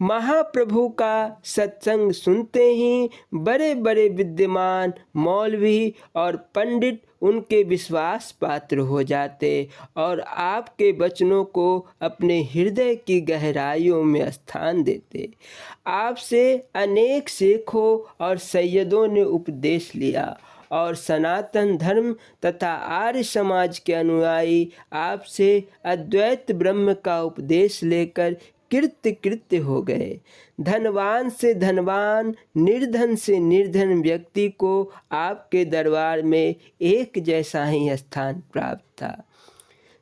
महाप्रभु का सत्संग सुनते ही बड़े बड़े विद्वान मौलवी और पंडित उनके विश्वास पात्र हो जाते और आपके वचनों को अपने हृदय की गहराइयों में स्थान देते। आपसे अनेक शेखों और सैयदों ने उपदेश लिया और सनातन धर्म तथा आर्य समाज के अनुयायी आपसे अद्वैत ब्रह्म का उपदेश लेकर कृत्य हो गए। धनवान से धनवान, निर्धन से निर्धन व्यक्ति को आपके दरबार में एक जैसा ही स्थान प्राप्त था।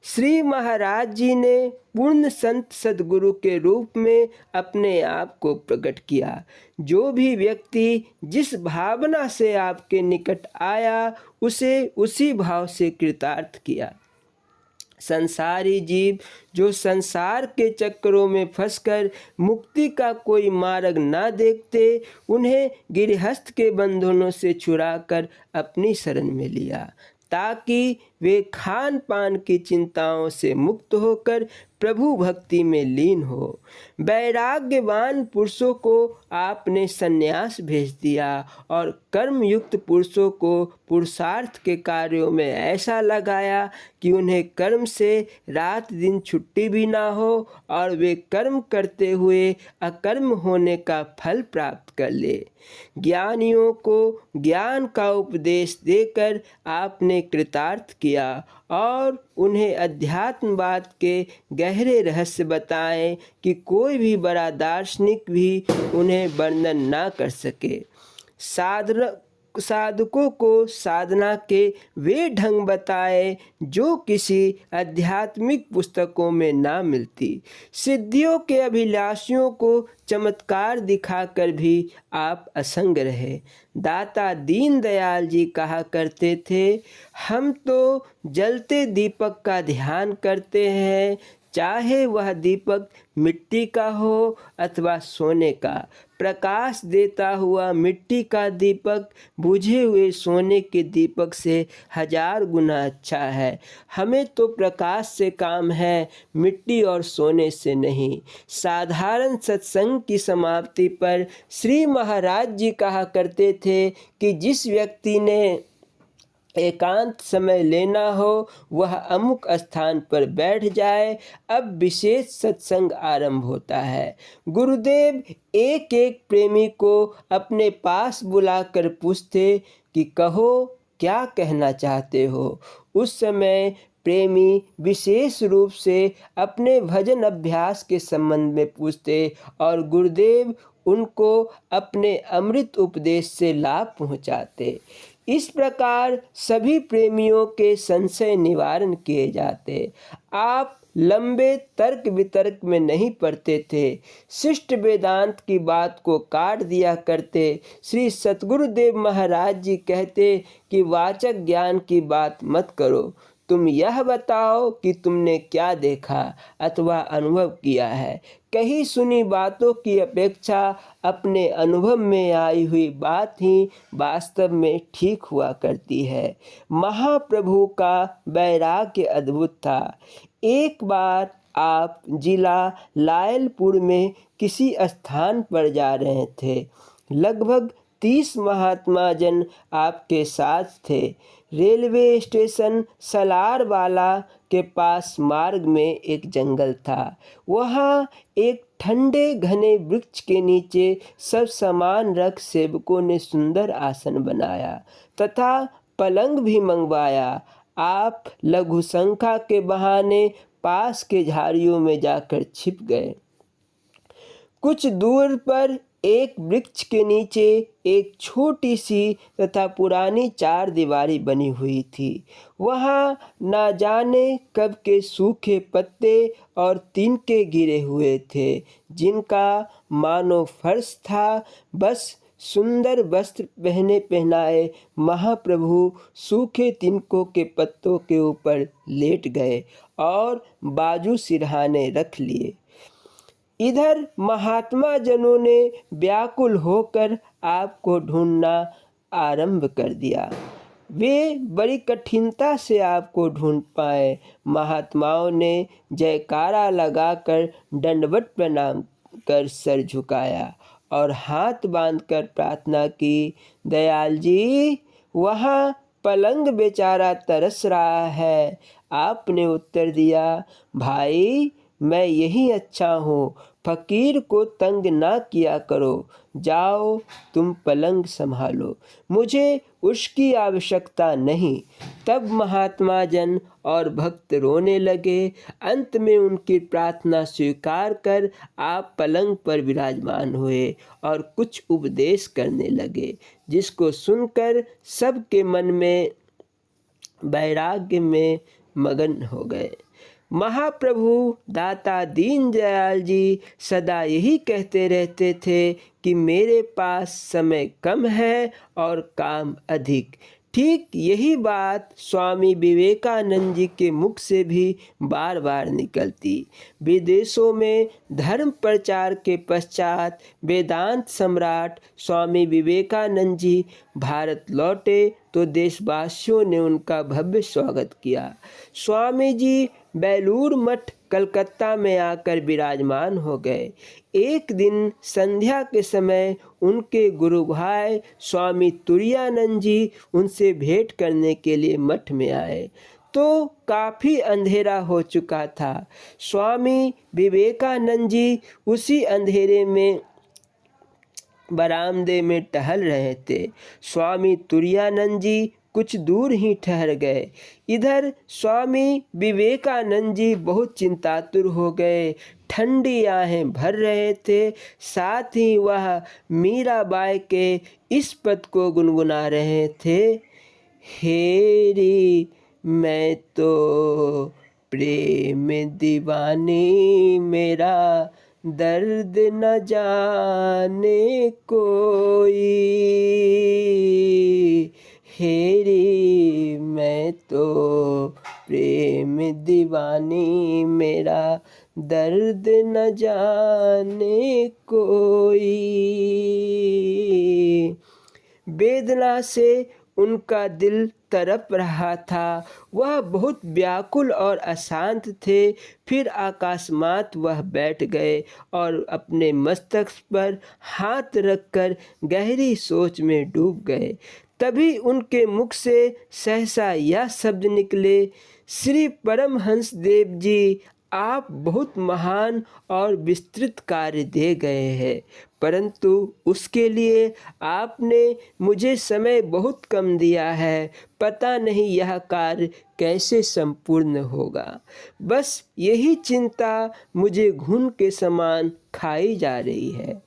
श्री महाराज जी ने पूर्ण संत सद्गुरु के रूप में अपने आप को प्रकट किया। जो भी व्यक्ति जिस भावना से आपके निकट आया, उसे उसी भाव से कृतार्थ किया। संसारी जीव जो संसार के चक्करों में फंसकर मुक्ति का कोई मार्ग ना देखते, उन्हें गृहस्थ के बंधनों से छुड़ाकर अपनी शरण में लिया, ताकि वे खान पान की चिंताओं से मुक्त होकर प्रभु भक्ति में लीन हो। वैराग्यवान पुरुषों को आपने संन्यास भेज दिया और कर्मयुक्त पुरुषों को पुरुषार्थ के कार्यों में ऐसा लगाया कि उन्हें कर्म से रात दिन छुट्टी भी ना हो और वे कर्म करते हुए अकर्म होने का फल प्राप्त कर ले। ज्ञानियों को ज्ञान का उपदेश देकर आपने कृतार्थ किया और उन्हें अध्यात्मवाद के गहरे रहस्य बताएं कि कोई भी बड़ा दार्शनिक भी उन्हें वर्णन ना कर सके। साधकों को साधना के वे ढंग बताए जो किसी आध्यात्मिक पुस्तकों में ना मिलती। सिद्धियों के अभिलाषियों को चमत्कार दिखाकर भी आप असंग रहे। दाता दीनदयाल जी कहा करते थे, हम तो जलते दीपक का ध्यान करते हैं, चाहे वह दीपक मिट्टी का हो अथवा सोने का। प्रकाश देता हुआ मिट्टी का दीपक बुझे हुए सोने के दीपक से 1000 गुना अच्छा है। हमें तो प्रकाश से काम है, मिट्टी और सोने से नहीं। साधारण सत्संग की समाप्ति पर श्री महाराज जी कहा करते थे कि जिस व्यक्ति ने एकांत समय लेना हो वह अमुक स्थान पर बैठ जाए। अब विशेष सत्संग आरंभ होता है। गुरुदेव एक एक प्रेमी को अपने पास बुलाकर पूछते कि कहो क्या कहना चाहते हो। उस समय प्रेमी विशेष रूप से अपने भजन अभ्यास के संबंध में पूछते और गुरुदेव उनको अपने अमृत उपदेश से लाभ पहुँचाते। इस प्रकार सभी प्रेमियों के संशय निवारण किए जाते। आप लंबे तर्क वितर्क में नहीं पड़ते थे, शिष्ट वेदांत की बात को काट दिया करते। श्री सतगुरुदेव महाराज जी कहते कि वाचक ज्ञान की बात मत करो, तुम यह बताओ कि तुमने क्या देखा अथवा अनुभव किया है। कही सुनी बातों की अपेक्षा अपने अनुभव में आई हुई बात ही वास्तव में ठीक हुआ करती है। महाप्रभु का वैराग्य अद्भुत था। एक बार आप जिला लायलपुर में किसी स्थान पर जा रहे थे। लगभग 30 महात्मा जन आपके साथ थे। रेलवे स्टेशन सलारवाला के पास मार्ग में एक जंगल था। वहाँ एक ठंडे घने वृक्ष के नीचे सब सामान रख सेवकों ने सुंदर आसन बनाया तथा पलंग भी मंगवाया। आप लघु शंका के बहाने पास के झाड़ियों में जाकर छिप गए। कुछ दूर पर एक वृक्ष के नीचे एक छोटी सी तथा पुरानी 4 दीवारी बनी हुई थी। वहाँ ना जाने कब के सूखे पत्ते और तिनके गिरे हुए थे, जिनका मानो फर्श था। बस सुंदर वस्त्र पहनाए महाप्रभु सूखे तिनकों के पत्तों के ऊपर लेट गए और बाजू सिरहाने रख लिए। इधर महात्मा जनों ने व्याकुल होकर आपको ढूंढना आरंभ कर दिया। वे बड़ी कठिनता से आपको ढूंढ पाए। महात्माओं ने जयकारा लगाकर दंडवत प्रणाम कर सर झुकाया और हाथ बांधकर प्रार्थना की, दयाल जी, वहाँ पलंग बेचारा तरस रहा है। आपने उत्तर दिया, भाई, मैं यही अच्छा हूँ, फकीर को तंग ना किया करो। जाओ, तुम पलंग संभालो, मुझे उसकी आवश्यकता नहीं। तब महात्मा जन और भक्त रोने लगे। अंत में उनकी प्रार्थना स्वीकार कर आप पलंग पर विराजमान हुए और कुछ उपदेश करने लगे, जिसको सुनकर सबके मन में वैराग्य में मगन हो गए। महाप्रभु दाता दीन दयाल जी सदा यही कहते रहते थे कि मेरे पास समय कम है और काम अधिक। ठीक यही बात स्वामी विवेकानंद जी के मुख से भी बार बार निकलती। विदेशों में धर्म प्रचार के पश्चात वेदांत सम्राट स्वामी विवेकानंद जी भारत लौटे तो देशवासियों ने उनका भव्य स्वागत किया। स्वामी जी बेलूर मठ कलकत्ता में आकर विराजमान हो गए। एक दिन संध्या के समय उनके गुरु भाई स्वामी तुरायानंद जी उनसे भेंट करने के लिए मठ में आए तो काफ़ी अंधेरा हो चुका था। स्वामी विवेकानंद जी उसी अंधेरे में बरामदे में टहल रहे थे। स्वामी तुरायानंद जी कुछ दूर ही ठहर गए। इधर स्वामी विवेकानंद जी बहुत चिंतातुर हो गए। ठंडी आहें भर रहे थे। साथ ही वह मीराबाई के इस पद को गुनगुना रहे थे, हेरी मैं तो प्रेम दीवानी, मेरा दर्द न जाने कोई, हेरी मैं तो प्रेम दीवानी, मेरा दर्द न जाने कोई। वेदना से उनका दिल तड़प रहा था। वह बहुत व्याकुल और अशांत थे। फिर अकस्मात वह बैठ गए और अपने मस्तक पर हाथ रखकर गहरी सोच में डूब गए। तभी उनके मुख से सहसा यह शब्द निकले, श्री परमहंस देव जी, आप बहुत महान और विस्तृत कार्य दे गए हैं, परंतु उसके लिए आपने मुझे समय बहुत कम दिया है। पता नहीं यह कार्य कैसे संपूर्ण होगा। बस यही चिंता मुझे घुन के समान खाई जा रही है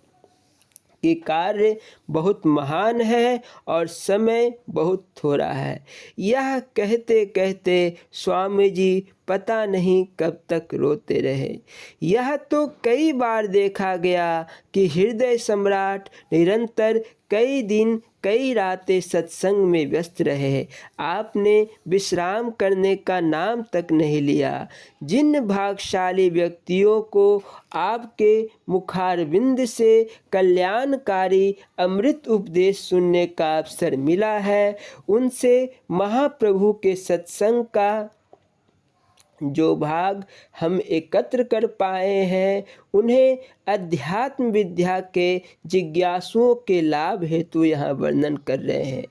कि कार्य बहुत महान है और समय बहुत थोड़ा है। यह कहते कहते स्वामी जी पता नहीं कब तक रोते रहे। यह तो कई बार देखा गया कि हृदय सम्राट निरंतर कई दिन कई रातें सत्संग में व्यस्त रहे। आपने विश्राम करने का नाम तक नहीं लिया। जिन भाग्यशाली व्यक्तियों को आपके मुखारविंद से कल्याणकारी अमृत उपदेश सुनने का अवसर मिला है, उनसे महाप्रभु के सत्संग का जो भाग हम एकत्र कर पाए हैं उन्हें अध्यात्म विद्या के जिज्ञासुओं के लाभ हेतु यहाँ वर्णन कर रहे हैं,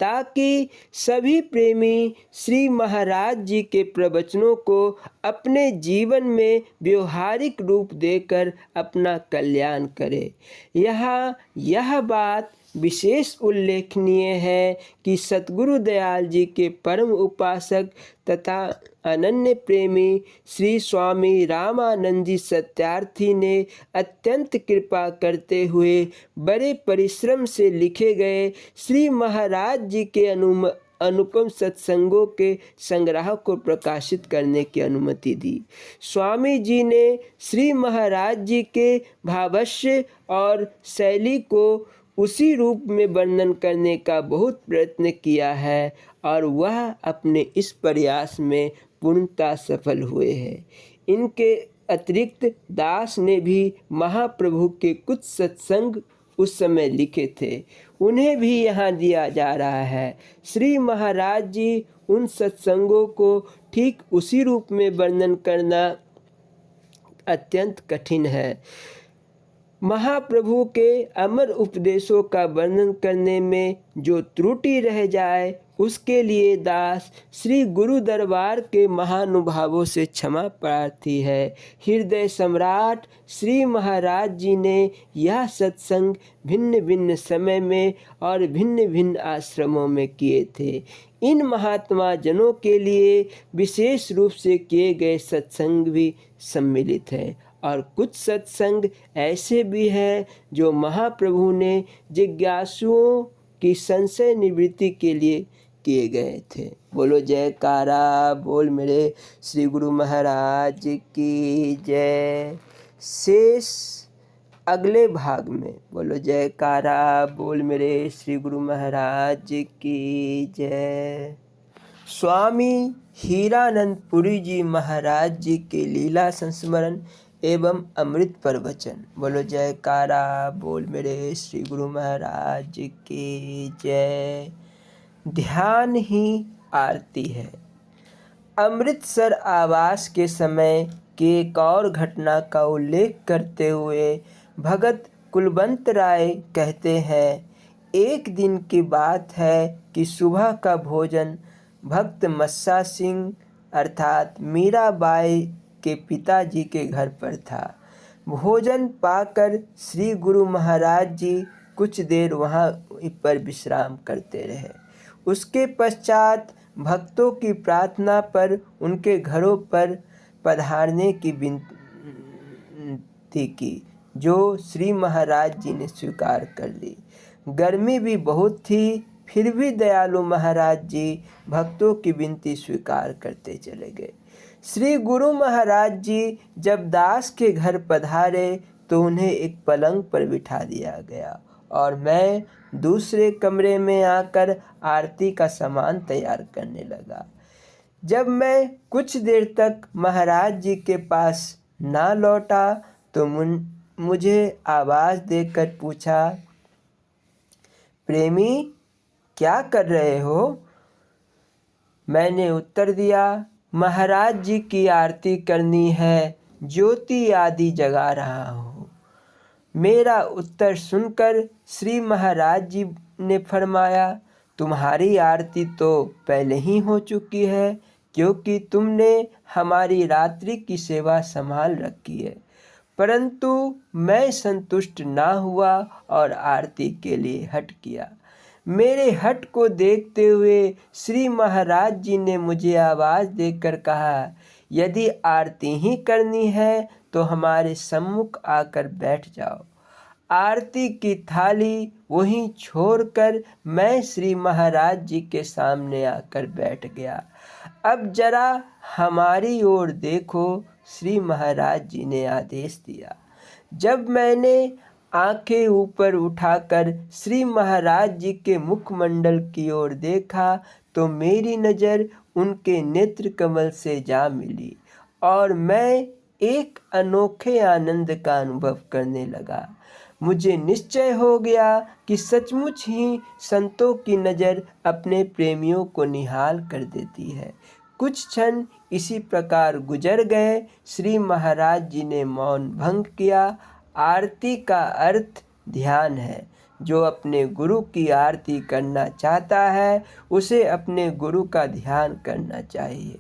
ताकि सभी प्रेमी श्री महाराज जी के प्रवचनों को अपने जीवन में व्यवहारिक रूप देकर अपना कल्याण करें। यहाँ यह बात विशेष उल्लेखनीय है कि सतगुरु दयाल जी के परम उपासक तथा अनन्य प्रेमी श्री स्वामी रामानंद जी सत्यार्थी ने अत्यंत कृपा करते हुए बड़े परिश्रम से लिखे गए श्री महाराज जी के अनुपम सत्संगों के संग्रह को प्रकाशित करने की अनुमति दी। स्वामी जी ने श्री महाराज जी के भावस्य और शैली को उसी रूप में वर्णन करने का बहुत प्रयत्न किया है और वह अपने इस प्रयास में पूर्णतः सफल हुए हैं। इनके अतिरिक्त दास ने भी महाप्रभु के कुछ सत्संग उस समय लिखे थे, उन्हें भी यहाँ दिया जा रहा है। श्री महाराज जी उन सत्संगों को ठीक उसी रूप में वर्णन करना अत्यंत कठिन है। महाप्रभु के अमर उपदेशों का वर्णन करने में जो त्रुटि रह जाए उसके लिए दास श्री गुरु दरबार के महानुभावों से क्षमा प्रार्थी है। हृदय सम्राट श्री महाराज जी ने यह सत्संग भिन्न भिन्न समय में और भिन्न भिन्न आश्रमों में किए थे। इन महात्मा जनों के लिए विशेष रूप से किए गए सत्संग भी सम्मिलित है और कुछ सत्संग ऐसे भी हैं जो महाप्रभु ने जिज्ञासुओं की संशय निवृत्ति के लिए किए गए थे। बोलो जयकारा बोल मेरे श्री गुरु महाराज की जय। शेष अगले भाग में बोलो जयकारा बोल मेरे श्री गुरु महाराज की जय। स्वामी हीरानंदपुरी जी महाराज जी के लीला संस्मरण एवं अमृत प्रवचन। बोलो जयकारा बोल मेरे श्री गुरु महाराज की जय। ध्यान ही आरती है। अमृतसर आवास के समय की एक और घटना का उल्लेख करते हुए भगत कुलवंत राय कहते हैं, एक दिन की बात है कि सुबह का भोजन भक्त मस्सा सिंह अर्थात मीराबाई के पिताजी के घर पर था। भोजन पाकर श्री गुरु महाराज जी कुछ देर वहाँ पर विश्राम करते रहे। उसके पश्चात भक्तों की प्रार्थना पर उनके घरों पर पधारने की विनती की, जो श्री महाराज जी ने स्वीकार कर ली। गर्मी भी बहुत थी, फिर भी दयालु महाराज जी भक्तों की विनती स्वीकार करते चले गए। श्री गुरु महाराज जी जब दास के घर पधारे तो उन्हें एक पलंग पर बिठा दिया गया और मैं दूसरे कमरे में आकर आरती का सामान तैयार करने लगा। जब मैं कुछ देर तक महाराज जी के पास ना लौटा तो मुझे आवाज़ देकर पूछा, प्रेमी क्या कर रहे हो? मैंने उत्तर दिया, महाराज जी की आरती करनी है, ज्योति आदि जगा रहा हूँ। मेरा उत्तर सुनकर श्री महाराज जी ने फरमाया, तुम्हारी आरती तो पहले ही हो चुकी है, क्योंकि तुमने हमारी रात्रि की सेवा संभाल रखी है। परंतु मैं संतुष्ट ना हुआ और आरती के लिए हट किया। मेरे हट को देखते हुए श्री महाराज जी ने मुझे आवाज़ देकर कहा, यदि आरती ही करनी है तो हमारे सम्मुख आकर बैठ जाओ। आरती की थाली वहीं छोड़कर मैं श्री महाराज जी के सामने आकर बैठ गया। अब जरा हमारी ओर देखो, श्री महाराज जी ने आदेश दिया। जब मैंने आंखें ऊपर उठाकर श्री महाराज जी के मुखमंडल की ओर देखा तो मेरी नज़र उनके नेत्र कमल से जा मिली और मैं एक अनोखे आनंद का अनुभव करने लगा। मुझे निश्चय हो गया कि सचमुच ही संतों की नज़र अपने प्रेमियों को निहाल कर देती है। कुछ क्षण इसी प्रकार गुजर गए। श्री महाराज जी ने मौन भंग किया। आरती का अर्थ ध्यान है। जो अपने गुरु की आरती करना चाहता है उसे अपने गुरु का ध्यान करना चाहिए।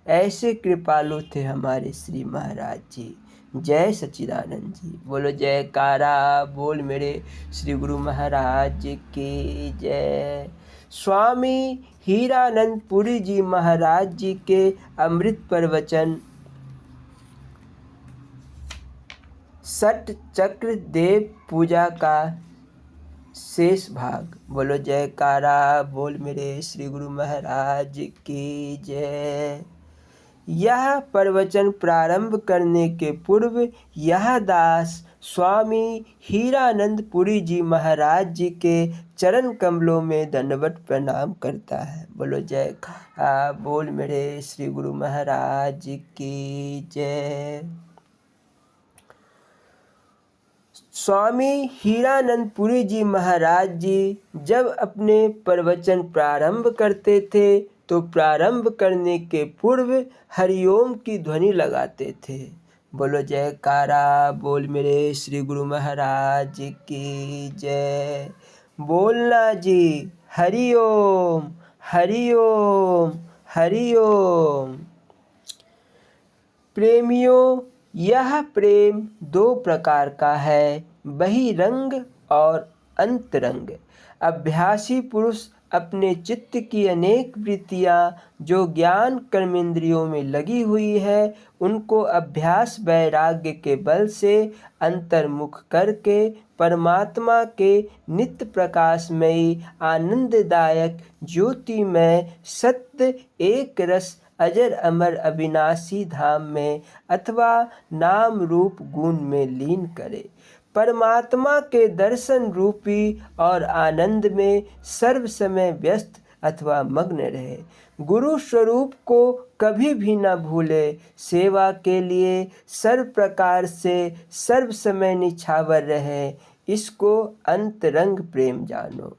ऐसे कृपालु थे हमारे श्री महाराज जी। जय सच्चिदानंद जी। बोलो जयकारा बोल मेरे श्री गुरु महाराज जी की जय। स्वामी हीरानंद पुरी जी महाराज जी के अमृत प्रवचन षट चक्र देव पूजा का शेष भाग। बोलो जयकारा बोल मेरे श्री गुरु महाराज की जय। यह प्रवचन प्रारंभ करने के पूर्व यह दास स्वामी हीरानंद पुरी जी महाराज जी के चरण कमलों में दंडवत प्रणाम करता है। बोलो जयकारा बोल मेरे श्री गुरु महाराज जी की जय। स्वामी हीरानंद पुरी जी महाराज जी जब अपने प्रवचन प्रारंभ करते थे तो प्रारंभ करने के पूर्व हरिओम की ध्वनि लगाते थे। बोलो जयकारा बोल मेरे श्री गुरु महाराज जी की जय। बोलना जी हरिओम हरिओम हरिओम। प्रेमियों, यह प्रेम दो प्रकार का है, बहिरंग और अंतरंग। अभ्यासी पुरुष अपने चित्त की अनेक वृत्तियाँ जो ज्ञान कर्मेंद्रियों में लगी हुई है उनको अभ्यास वैराग्य के बल से अंतर्मुख करके परमात्मा के नित्य प्रकाशमयी आनंददायक ज्योतिमय सत्य एक रस अजर अमर अविनाशी धाम में अथवा नाम रूप गुण में लीन करे। परमात्मा के दर्शन रूपी और आनंद में सर्व समय व्यस्त अथवा मग्न रहे। गुरु स्वरूप को कभी भी न भूले। सेवा के लिए सर्व प्रकार से सर्व समय निछावर रहे। इसको अंतरंग प्रेम जानो।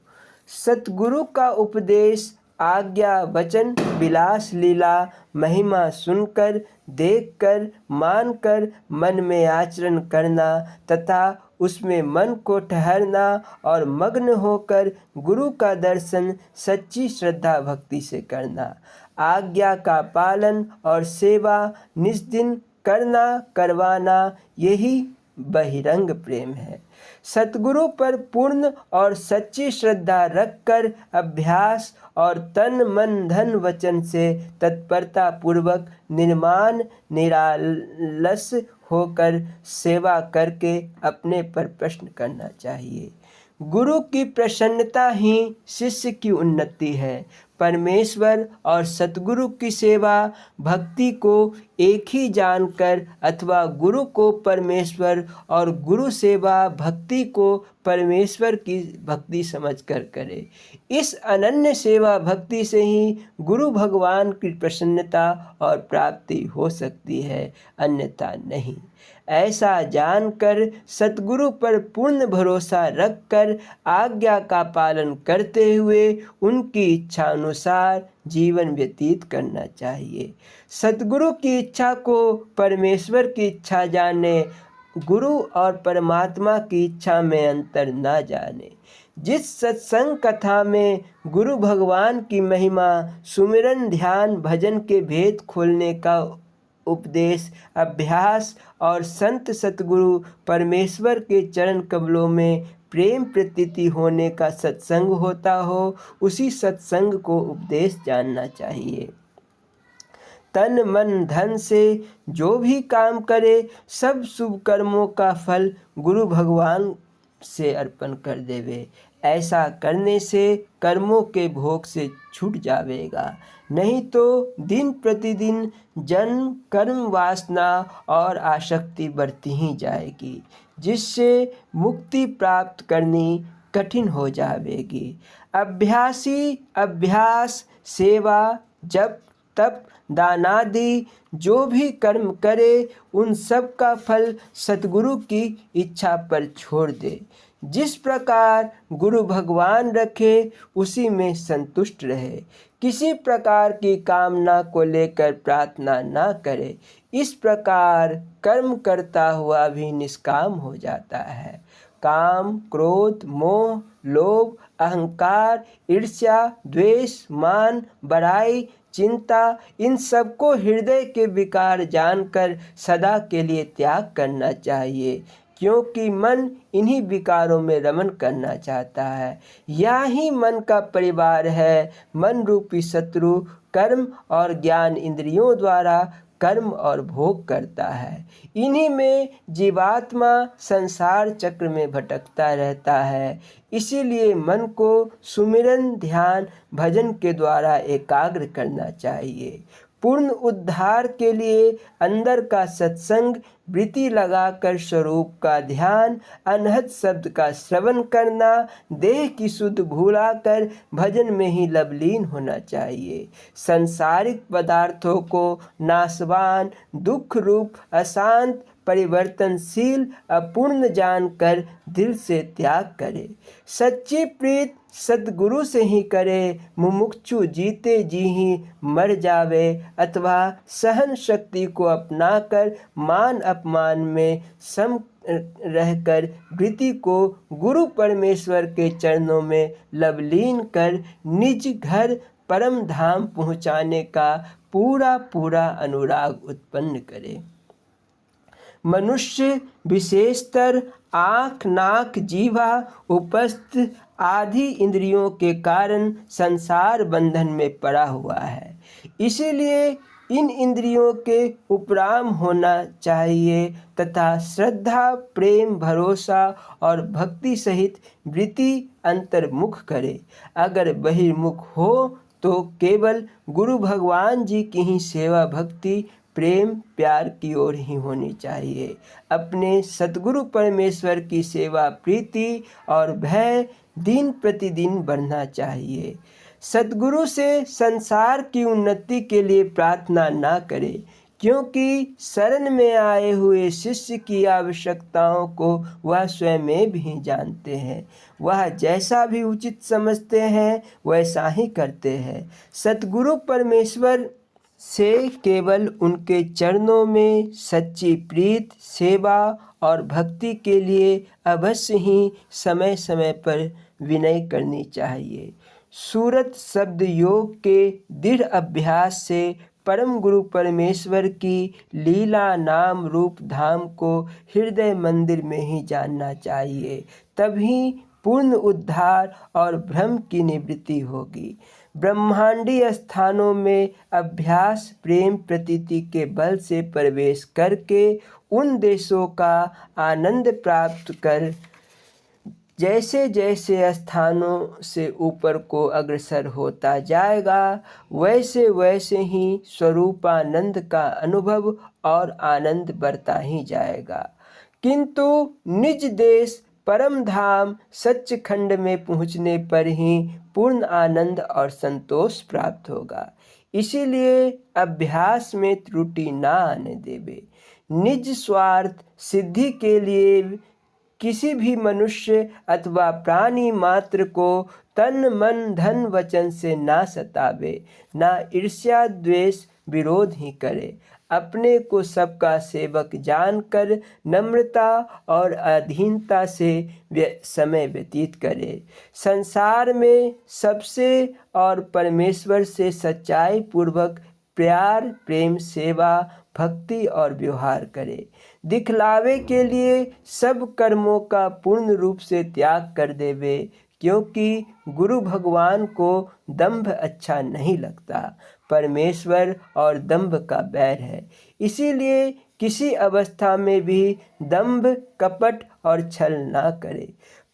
सतगुरु का उपदेश आज्ञा वचन विलास लीला महिमा सुनकर देखकर मानकर मन में आचरण करना तथा उसमें मन को ठहरना और मग्न होकर गुरु का दर्शन सच्ची श्रद्धा भक्ति से करना। आज्ञा का पालन और सेवा निस्दिन करना करवाना यही बहिरंग प्रेम है। सतगुरु पर पूर्ण और सच्ची श्रद्धा रखकर अभ्यास और तन मन धन वचन से तत्परता पूर्वक निर्माण निरालस होकर सेवा करके अपने पर प्रश्न करना चाहिए। गुरु की प्रसन्नता ही शिष्य की उन्नति है। परमेश्वर और सतगुरु की सेवा भक्ति को एक ही जानकर अथवा गुरु को परमेश्वर और गुरु सेवा भक्ति को परमेश्वर की भक्ति समझकर करे। इस अनन्य सेवा भक्ति से ही गुरु भगवान की प्रसन्नता और प्राप्ति हो सकती है, अन्यथा नहीं। ऐसा जानकर सतगुरु पर पूर्ण भरोसा रखकर आज्ञा का पालन करते हुए उनकी इच्छा अनुसार जीवन व्यतीत करना चाहिए। सतगुरु की इच्छा को परमेश्वर की इच्छा जाने, गुरु और परमात्मा की इच्छा में अंतर न जाने। जिस सत्संग कथा में गुरु भगवान की महिमा, सुमिरन, ध्यान, भजन के भेद खोलने का उपदेश, अभ्यास और संत सतगुरु परमेश्वर के चरण कमलों में प्रेम प्रतीति होने का सत्संग होता हो, उसी सत्संग को उपदेश जानना चाहिए। तन मन धन से जो भी काम करे सब शुभ कर्मों का फल गुरु भगवान से अर्पण कर देवे। ऐसा करने से कर्मों के भोग से छूट जावेगा, नहीं तो दिन प्रतिदिन जन्म कर्म वासना और आसक्ति बढ़ती ही जाएगी, जिससे मुक्ति प्राप्त करनी कठिन हो जाएगी। अभ्यासी अभ्यास, सेवा, जप, तप, दानादि जो भी कर्म करे उन सब का फल सतगुरु की इच्छा पर छोड़ दे। जिस प्रकार गुरु भगवान रखे उसी में संतुष्ट रहे। किसी प्रकार की कामना को लेकर प्रार्थना न करे। इस प्रकार कर्म करता हुआ भी निष्काम हो जाता है। काम, क्रोध, मोह, लोभ, अहंकार, ईर्ष्या, द्वेष, मान, बड़ाई, चिंता, इन सबको हृदय के विकार जानकर सदा के लिए त्याग करना चाहिए, क्योंकि मन इन्हीं विकारों में रमण करना चाहता है। यह ही मन का परिवार है। मन रूपी शत्रु कर्म और ज्ञान इंद्रियों द्वारा कर्म और भोग करता है। इन्हीं में जीवात्मा संसार चक्र में भटकता रहता है। इसीलिए मन को सुमिरन, ध्यान, भजन के द्वारा एकाग्र करना चाहिए। पूर्ण उद्धार के लिए अंदर का सत्संग, वृत्ति लगाकर स्वरूप का ध्यान, अनहद शब्द का श्रवण करना, देह की शुद्ध भूलाकर भजन में ही लवलीन होना चाहिए। सांसारिक पदार्थों को नाशवान, दुख रूप, अशांत, परिवर्तनशील, अपूर्ण जानकर दिल से त्याग करे। सच्ची प्रीत सद्गुरु से ही करे। मुमुक्षु जीते जी ही मर जावे, अथवा सहन शक्ति को अपनाकर मान अपमान में सम रहकर वृत्ति को गुरु परमेश्वर के चरणों में लवलीन कर निज घर परम धाम पहुँचाने का पूरा पूरा अनुराग उत्पन्न करे। मनुष्य विशेषतर आँख, नाक, जीवा, उपस्थ आदि इंद्रियों के कारण संसार बंधन में पड़ा हुआ है। इसीलिए इन इंद्रियों के उपराम होना चाहिए तथा श्रद्धा, प्रेम, भरोसा और भक्ति सहित वृत्ति अंतर्मुख करे। अगर बहिर्मुख हो तो केवल गुरु भगवान जी की ही सेवा, भक्ति, प्रेम, प्यार की ओर ही होनी चाहिए। अपने सद्गुरु परमेश्वर की सेवा, प्रीति और भय दिन प्रतिदिन बढ़ना चाहिए। सद्गुरु से संसार की उन्नति के लिए प्रार्थना ना करें, क्योंकि शरण में आए हुए शिष्य की आवश्यकताओं को वह स्वयं भी जानते हैं। वह जैसा भी उचित समझते हैं वैसा ही करते हैं। सद्गुरु परमेश्वर से केवल उनके चरणों में सच्ची प्रीत, सेवा और भक्ति के लिए अवश्य ही समय समय पर विनय करनी चाहिए। सूरत शब्द योग के दृढ़ अभ्यास से परम गुरु परमेश्वर की लीला, नाम, रूप, धाम को हृदय मंदिर में ही जानना चाहिए। तभी पूर्ण उद्धार और भ्रम की निवृत्ति होगी। ब्रह्मांडीय स्थानों में अभ्यास, प्रेम, प्रतीति के बल से प्रवेश करके उन देशों का आनंद प्राप्त कर जैसे जैसे स्थानों से ऊपर को अग्रसर होता जाएगा, वैसे वैसे ही स्वरूपानंद का अनुभव और आनंद बढ़ता ही जाएगा। किंतु निज देश परम धाम सच्चखंड में पहुँचने पर ही पूर्ण आनंद और संतोष प्राप्त होगा। इसीलिए अभ्यास में त्रुटि ना आने देवे। निज स्वार्थ सिद्धि के लिए किसी भी मनुष्य अथवा प्राणी मात्र को तन, मन, धन, वचन से ना सतावे, ना ईर्ष्या, द्वेष, विरोध ही करे। अपने को सबका सेवक जानकर नम्रता और अधीनता से समय व्यतीत करे। संसार में सबसे और परमेश्वर से सच्चाई पूर्वक प्यार, प्रेम, सेवा, भक्ति और व्यवहार करे। दिखलावे के लिए सब कर्मों का पूर्ण रूप से त्याग कर देवे, क्योंकि गुरु भगवान को दंभ अच्छा नहीं लगता। परमेश्वर और दंभ का बैर है। इसीलिए किसी अवस्था में भी दंभ, कपट और छल ना करे।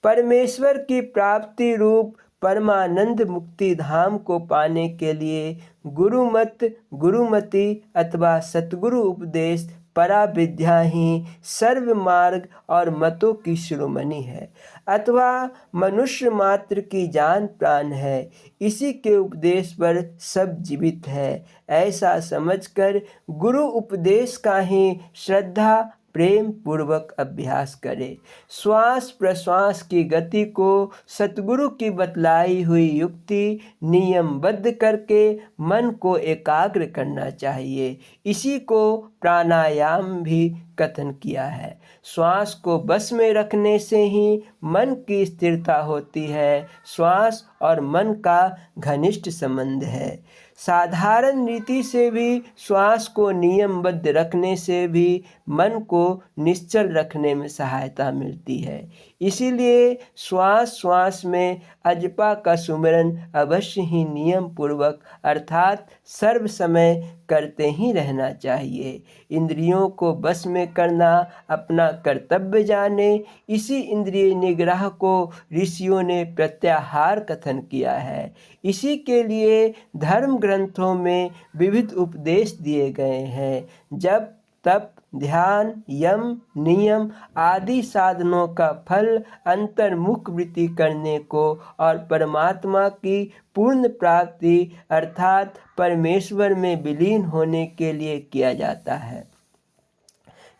परमेश्वर की प्राप्ति रूप परमानंद मुक्ति धाम को पाने के लिए गुरुमत, गुरुमति अथवा सतगुरु उपदेश, परा विद्या ही सर्व मार्ग और मतों की शिरोमणि है, अथवा मनुष्य मात्र की जान प्राण है। इसी के उपदेश पर सब जीवित है। ऐसा समझकर गुरु उपदेश का ही श्रद्धा, प्रेम पूर्वक अभ्यास करें। श्वास प्रश्वास की गति को सतगुरु की बतलाई हुई युक्ति नियमबद्ध करके मन को एकाग्र करना चाहिए। इसी को प्राणायाम भी कथन किया है। श्वास को बस में रखने से ही मन की स्थिरता होती है। श्वास और मन का घनिष्ठ संबंध है। साधारण रीति से भी श्वास को नियमबद्ध रखने से भी मन को निश्चल रखने में सहायता मिलती है। इसीलिए श्वास में अजपा का सुमिरन अवश्य ही नियम पूर्वक अर्थात सर्व समय करते ही रहना चाहिए। इंद्रियों को बस में करना अपना कर्तव्य जाने। इसी इंद्रिय निग्रह को ऋषियों ने प्रत्याहार कथन किया है। इसी के लिए धर्म ग्रंथों में विविध उपदेश दिए गए हैं। जब तप ध्यान यम नियम आदि साधनों का फल अंतर्मुख वृत्ति करने को और परमात्मा की पूर्ण प्राप्ति अर्थात परमेश्वर में विलीन होने के लिए किया जाता है।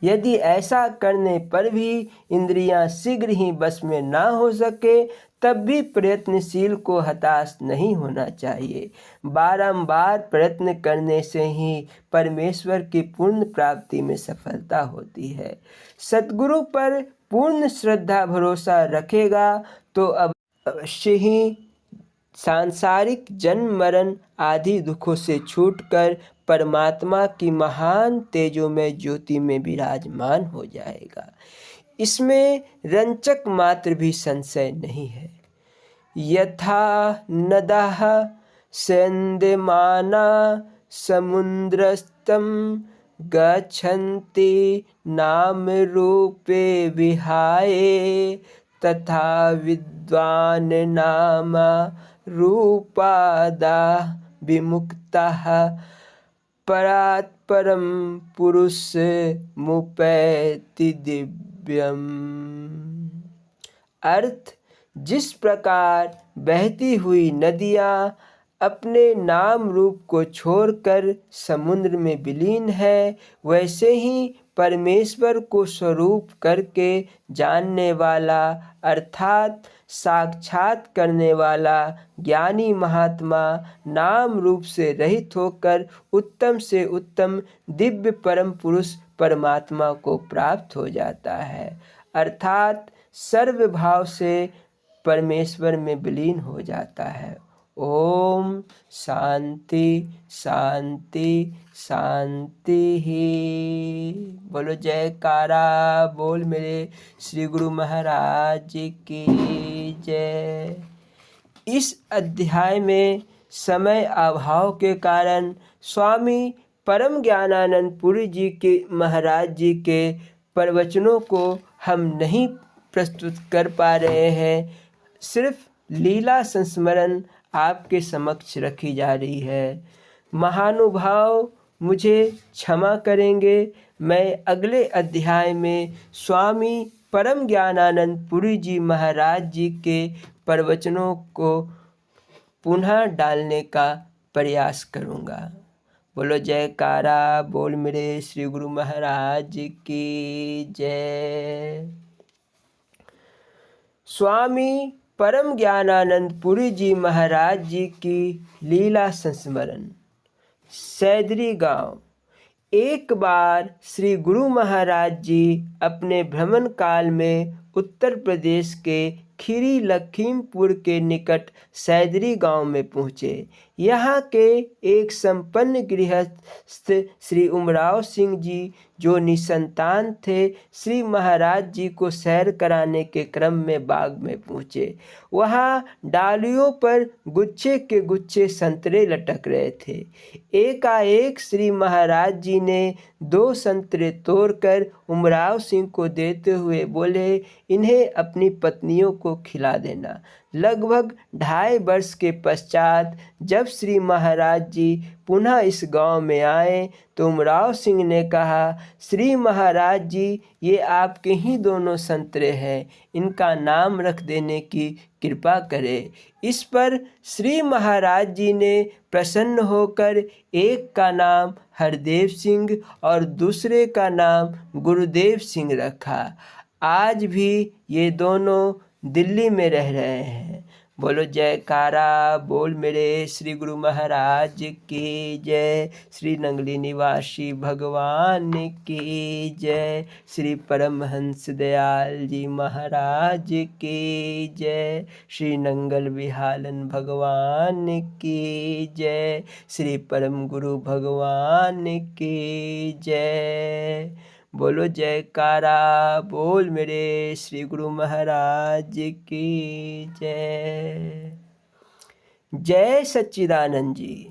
यदि ऐसा करने पर भी इंद्रियां शीघ्र ही बस में ना हो सके तब भी प्रयत्नशील को हताश नहीं होना चाहिए। बारंबार प्रयत्न करने से ही परमेश्वर की पूर्ण प्राप्ति में सफलता होती है। सद्गुरु पर पूर्ण श्रद्धा भरोसा रखेगा तो अवश्य ही सांसारिक जन्म मरण आदि दुखों से छूटकर परमात्मा की महान तेजोमय ज्योति में विराजमान हो जाएगा। इसमें रंचक मात्र भी संशय नहीं है। यथा नदः सेन्द्यमाना समुद्रस्थं गच्छन्ति नाम रूपे विहाय तथा विद्वान् नाम रूपादा विमुक्तः परात् परम पुरुष मुपैति दिव्यम। अर्थ, जिस प्रकार बहती हुई नदियाँ अपने नाम रूप को छोड़कर समुद्र में विलीन है, वैसे ही परमेश्वर को स्वरूप करके जानने वाला अर्थात साक्षात करने वाला ज्ञानी महात्मा नाम रूप से रहित होकर उत्तम से उत्तम दिव्य परम पुरुष परमात्मा को प्राप्त हो जाता है अर्थात सर्व भाव से परमेश्वर में विलीन हो जाता है। ओम शांति शांति शांति ही। बोलो जयकारा बोल मेरे श्री गुरु महाराज की जय। इस अध्याय में समय अभाव के कारण स्वामी परम ज्ञानानंद पुरी जी के महाराज जी के प्रवचनों को हम नहीं प्रस्तुत कर पा रहे हैं। सिर्फ लीला संस्मरण आपके समक्ष रखी जा रही है। महानुभाव मुझे क्षमा करेंगे। मैं अगले अध्याय में स्वामी परम ज्ञानानंद पुरी जी महाराज जी के प्रवचनों को पुनः डालने का प्रयास करूँगा। बोलो जयकारा बोल मेरे श्री गुरु महाराज की जय। स्वामी परम ज्ञानानंद पुरी जी महाराज जी की लीला संस्मरण। सैदरी गांव। एक बार श्री गुरु महाराज जी अपने भ्रमण काल में उत्तर प्रदेश के खीरी लखीमपुर के निकट सैदरी गांव में पहुँचे। यहाँ के एक संपन्न गृहस्थ श्री उमराव सिंह जी जो निसंतान थे, श्री महाराज जी को सैर कराने के क्रम में बाग में पहुँचे। वहाँ डालियों पर गुच्छे के गुच्छे संतरे लटक रहे थे। एकाएक श्री महाराज जी ने 2 संतरे तोड़कर उमराव सिंह को देते हुए बोले, इन्हें अपनी पत्नियों को खिला देना। लगभग 2.5 वर्ष के पश्चात जब श्री महाराज जी पुनः इस गांव में आए तो उमराव सिंह ने कहा, श्री महाराज जी, ये आपके ही दोनों संतरे हैं, इनका नाम रख देने की कृपा करें। इस पर श्री महाराज जी ने प्रसन्न होकर एक का नाम हरदेव सिंह और दूसरे का नाम गुरुदेव सिंह रखा। आज भी ये दोनों दिल्ली में रह रहे हैं। बोलो जयकारा बोल मेरे श्री गुरु महाराज की जय। श्री नंगली निवासी भगवान की जय। श्री परमहंस दयाल जी महाराज की जय। श्री नंगल विहालन भगवान की जय। श्री परम गुरु भगवान की जय। बोलो जयकारा बोल मेरे श्री गुरु महाराज की जय। जय सच्चिदानंद जी।